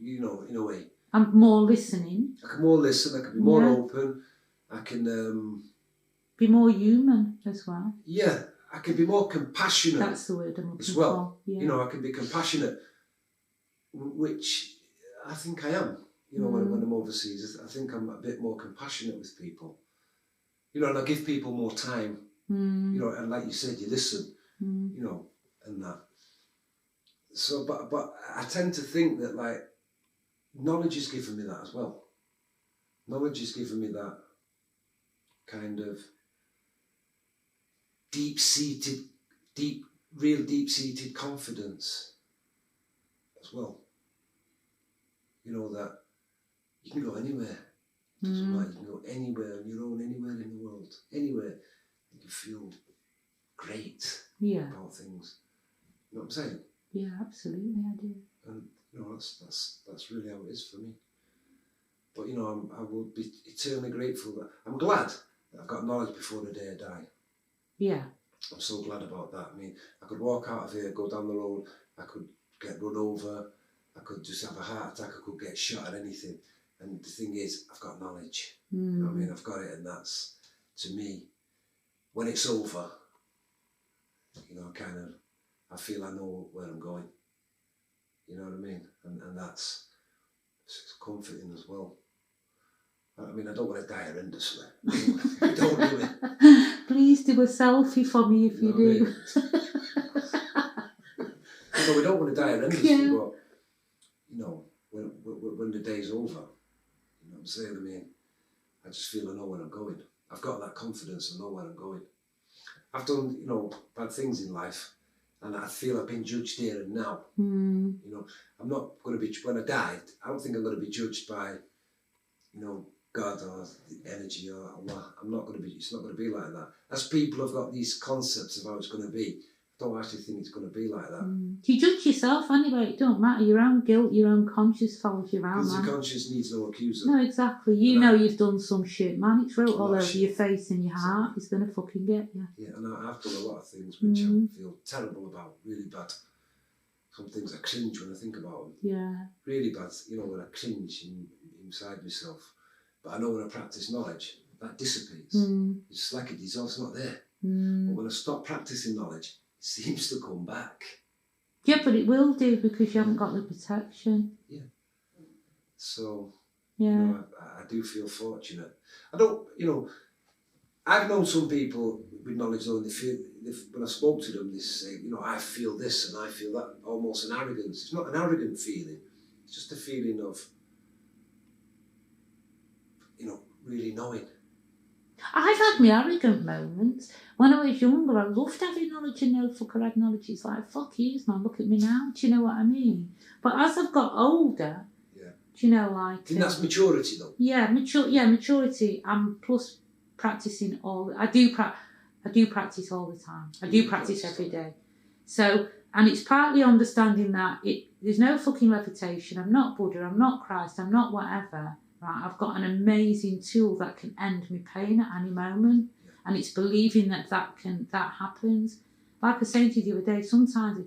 Speaker 2: you know, in a way.
Speaker 1: I'm more listening.
Speaker 2: I can more listen, I can be more open, I can...
Speaker 1: be more human as well.
Speaker 2: Yeah, I can be more compassionate.
Speaker 1: That's the word I'm looking
Speaker 2: as well.
Speaker 1: For. Yeah.
Speaker 2: You know, I can be compassionate, which I think I am. You know, when I'm overseas, I think I'm a bit more compassionate with people. You know, and I give people more time. You know, and like you said, you listen. You know, and that. So, but I tend to think that like knowledge has given me that as well. Knowledge has given me that kind of real deep-seated confidence as well. You know, that you can go anywhere. It doesn't matter, you can go anywhere on your own, anywhere in the world, anywhere. You can feel great about things. You know what I'm saying?
Speaker 1: Yeah, absolutely, I do.
Speaker 2: And you know, that's really how it is for me. But you know, I will be eternally grateful that I'm glad that I've got knowledge before the day I die.
Speaker 1: Yeah.
Speaker 2: I'm so glad about that. I mean, I could walk out of here, go down the road, I could get run over, I could just have a heart attack, I could get shot at anything. And the thing is, I've got knowledge. You know what I mean, I've got it, and that's, to me, when it's over, you know, I feel I know where I'm going. You know what I mean? And that's, it's comforting as well. I mean, I don't want to die horrendously. Don't do it.
Speaker 1: Please do a selfie for me if you do.
Speaker 2: No, we don't want to die horrendously, but, you know, when the day's over, you know what I'm saying? I mean, I just feel I know where I'm going. I've got that confidence, I know where I'm going. I've done, you know, bad things in life, and I feel I've been judged here and now. You know, I'm not going to be, when I die, I don't think I'm going to be judged by, you know, God or the energy or Allah. I'm not going to be, it's not going to be like that. As people have got these concepts of how it's going to be, I don't actually think it's going to be like that.
Speaker 1: You judge yourself anyway, it don't matter. Your own guilt, your own conscience follows you around, man.
Speaker 2: Because the conscience needs no accuser.
Speaker 1: No, exactly. You know you've done some shit, man. It's wrote all over
Speaker 2: shit.
Speaker 1: your face and your heart. It's going to fucking get you.
Speaker 2: Yeah, and I've done a lot of things which I feel terrible about, really bad. Some things I cringe when I think about them.
Speaker 1: Yeah.
Speaker 2: Really bad, you know, when I cringe inside myself. But I know when I practice knowledge, that dissipates. It's like it dissolves, it's not there. But when I stop practicing knowledge, it seems to come back.
Speaker 1: Yeah, but it will do because you haven't got the protection.
Speaker 2: Yeah. So,
Speaker 1: yeah.
Speaker 2: You know, I do feel fortunate. I don't, you know, I've known some people with knowledge though, and they feel, when I spoke to them, they say, you know, I feel this and I feel that, almost an arrogance. It's not an arrogant feeling, it's just a feeling of, you know, really knowing.
Speaker 1: I've had my arrogant moments. When I was younger, I loved having knowledge and no fucker had knowledge. It's like, fuck you, man, look at me now. Do you know what I mean? But as I've got older, do you know, like... I
Speaker 2: think that's maturity, though.
Speaker 1: Yeah, maturity. And plus practising all... I do practice all the time. I do practice every day. So, and it's partly understanding that there's no fucking levitation. I'm not Buddha, I'm not Christ, I'm not whatever. Right, I've got an amazing tool that can end my pain at any moment, and it's believing that happens. Like I was saying to you the other day, sometimes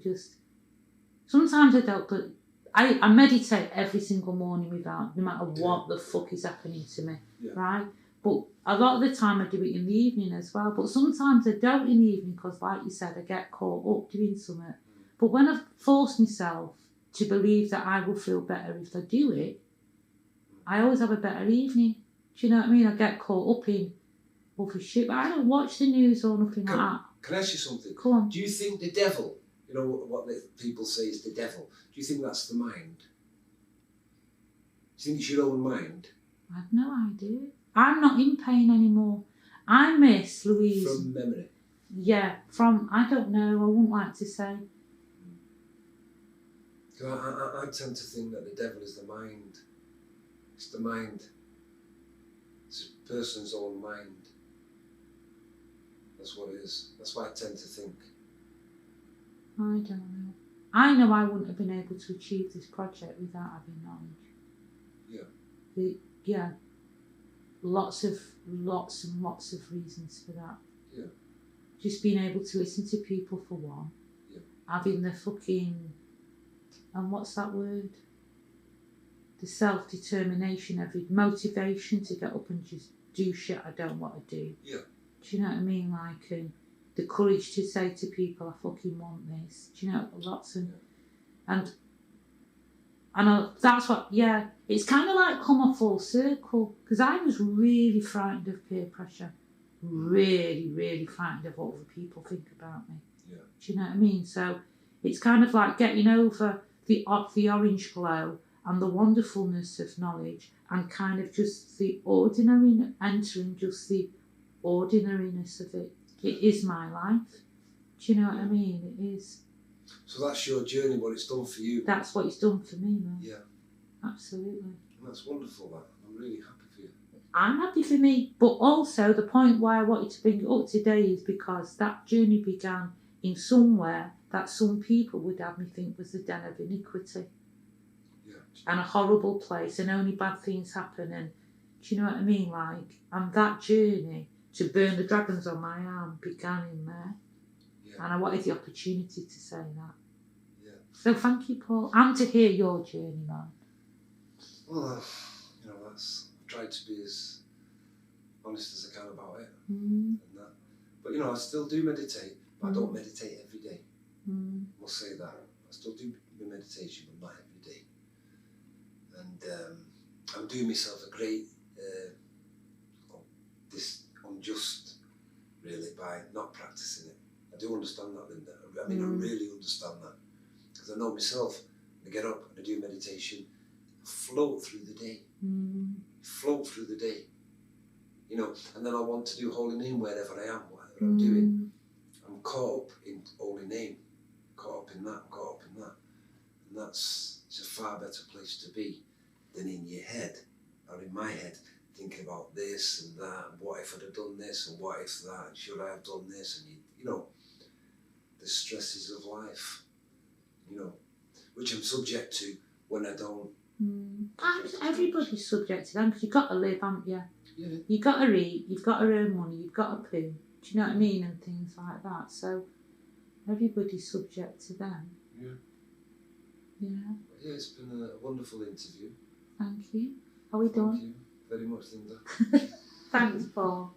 Speaker 1: I don't, but I meditate every single morning without, no matter what the fuck is happening to me, right? But a lot of the time I do it in the evening as well, but sometimes I don't in the evening because, like you said, I get caught up doing something. But when I've forced myself to believe that I will feel better if I do it, I always have a better evening. Do you know what I mean? I get caught up in other shit, but I don't watch the news or nothing like that.
Speaker 2: Can I ask you something?
Speaker 1: Go on.
Speaker 2: Do you think the devil, you know what people say is the devil, do you think that's the mind? Do you think it's your own mind?
Speaker 1: I have no idea. I'm not in pain anymore. I miss Louise.
Speaker 2: From memory?
Speaker 1: Yeah, I don't know, I wouldn't like to say.
Speaker 2: I tend to think that the devil is the mind. It's the mind. It's a person's own mind. That's what it is. That's what I tend to think.
Speaker 1: I don't know. I know I wouldn't have been able to achieve this project without having knowledge. Yeah. Lots and lots of reasons for that.
Speaker 2: Yeah.
Speaker 1: Just being able to listen to people for one.
Speaker 2: Yeah.
Speaker 1: Having the fucking, and what's that word? The self-determination, every motivation to get up and just do shit I don't want to do.
Speaker 2: Yeah.
Speaker 1: Do you know what I mean? Like the courage to say to people, I fucking want this. Do you know, lots of, and that's what, it's kind of like come a full circle, because I was really frightened of peer pressure. Really, really frightened of what other people think about me.
Speaker 2: Yeah.
Speaker 1: Do you know what I mean? So it's kind of like getting over the orange glow and the wonderfulness of knowledge, and kind of just the ordinary, entering just the ordinariness of it. It is my life. Do you know what I mean? It is.
Speaker 2: So that's your journey, what it's done for you.
Speaker 1: That's what it's done for me, man.
Speaker 2: Yeah.
Speaker 1: Absolutely.
Speaker 2: And that's wonderful, that. I'm really happy for you.
Speaker 1: I'm happy for me, but also the point why I wanted to bring it up today is because that journey began in somewhere that some people would have me think was the den of iniquity.
Speaker 2: Yeah.
Speaker 1: And a horrible place, and only bad things happen, and do you know what I mean? Like, and that journey to burn the dragons on my arm began in there. Yeah. And I wanted the opportunity to say that. Yeah. So thank you, Paul, and to hear your journey, man.
Speaker 2: Well, I've tried to be as honest as I can about it. And that. But, I still do meditate, but I don't meditate every day. I must say that. I still do my meditation, but not every day. And I'm doing myself a great unjust, really, by not practicing it. I do understand that, Linda. I mean, I really understand that. Because I know myself, I get up and I do meditation, I float through the day. Float through the day. You know, and then I want to do holy name wherever I am, whatever I'm doing. I'm caught up in holy name, caught up in that, and that's it's a far better place to be than in your head, or in my head, thinking about this and that, and what if I'd have done this, and what if that, and should I have done this, and you know, the stresses of life, you know, which I'm subject to when I don't.
Speaker 1: Everybody's subject to them because you've got to live, haven't you?
Speaker 2: Yeah.
Speaker 1: You've got to eat, you've got to earn money, you've got to poo. Do you know what I mean? And things like that. So everybody's subject to them.
Speaker 2: Yeah.
Speaker 1: Yeah.
Speaker 2: Yeah, it's been a wonderful interview.
Speaker 1: Thank you. Are we done?
Speaker 2: Thank you very much, Linda.
Speaker 1: Thanks, Paul.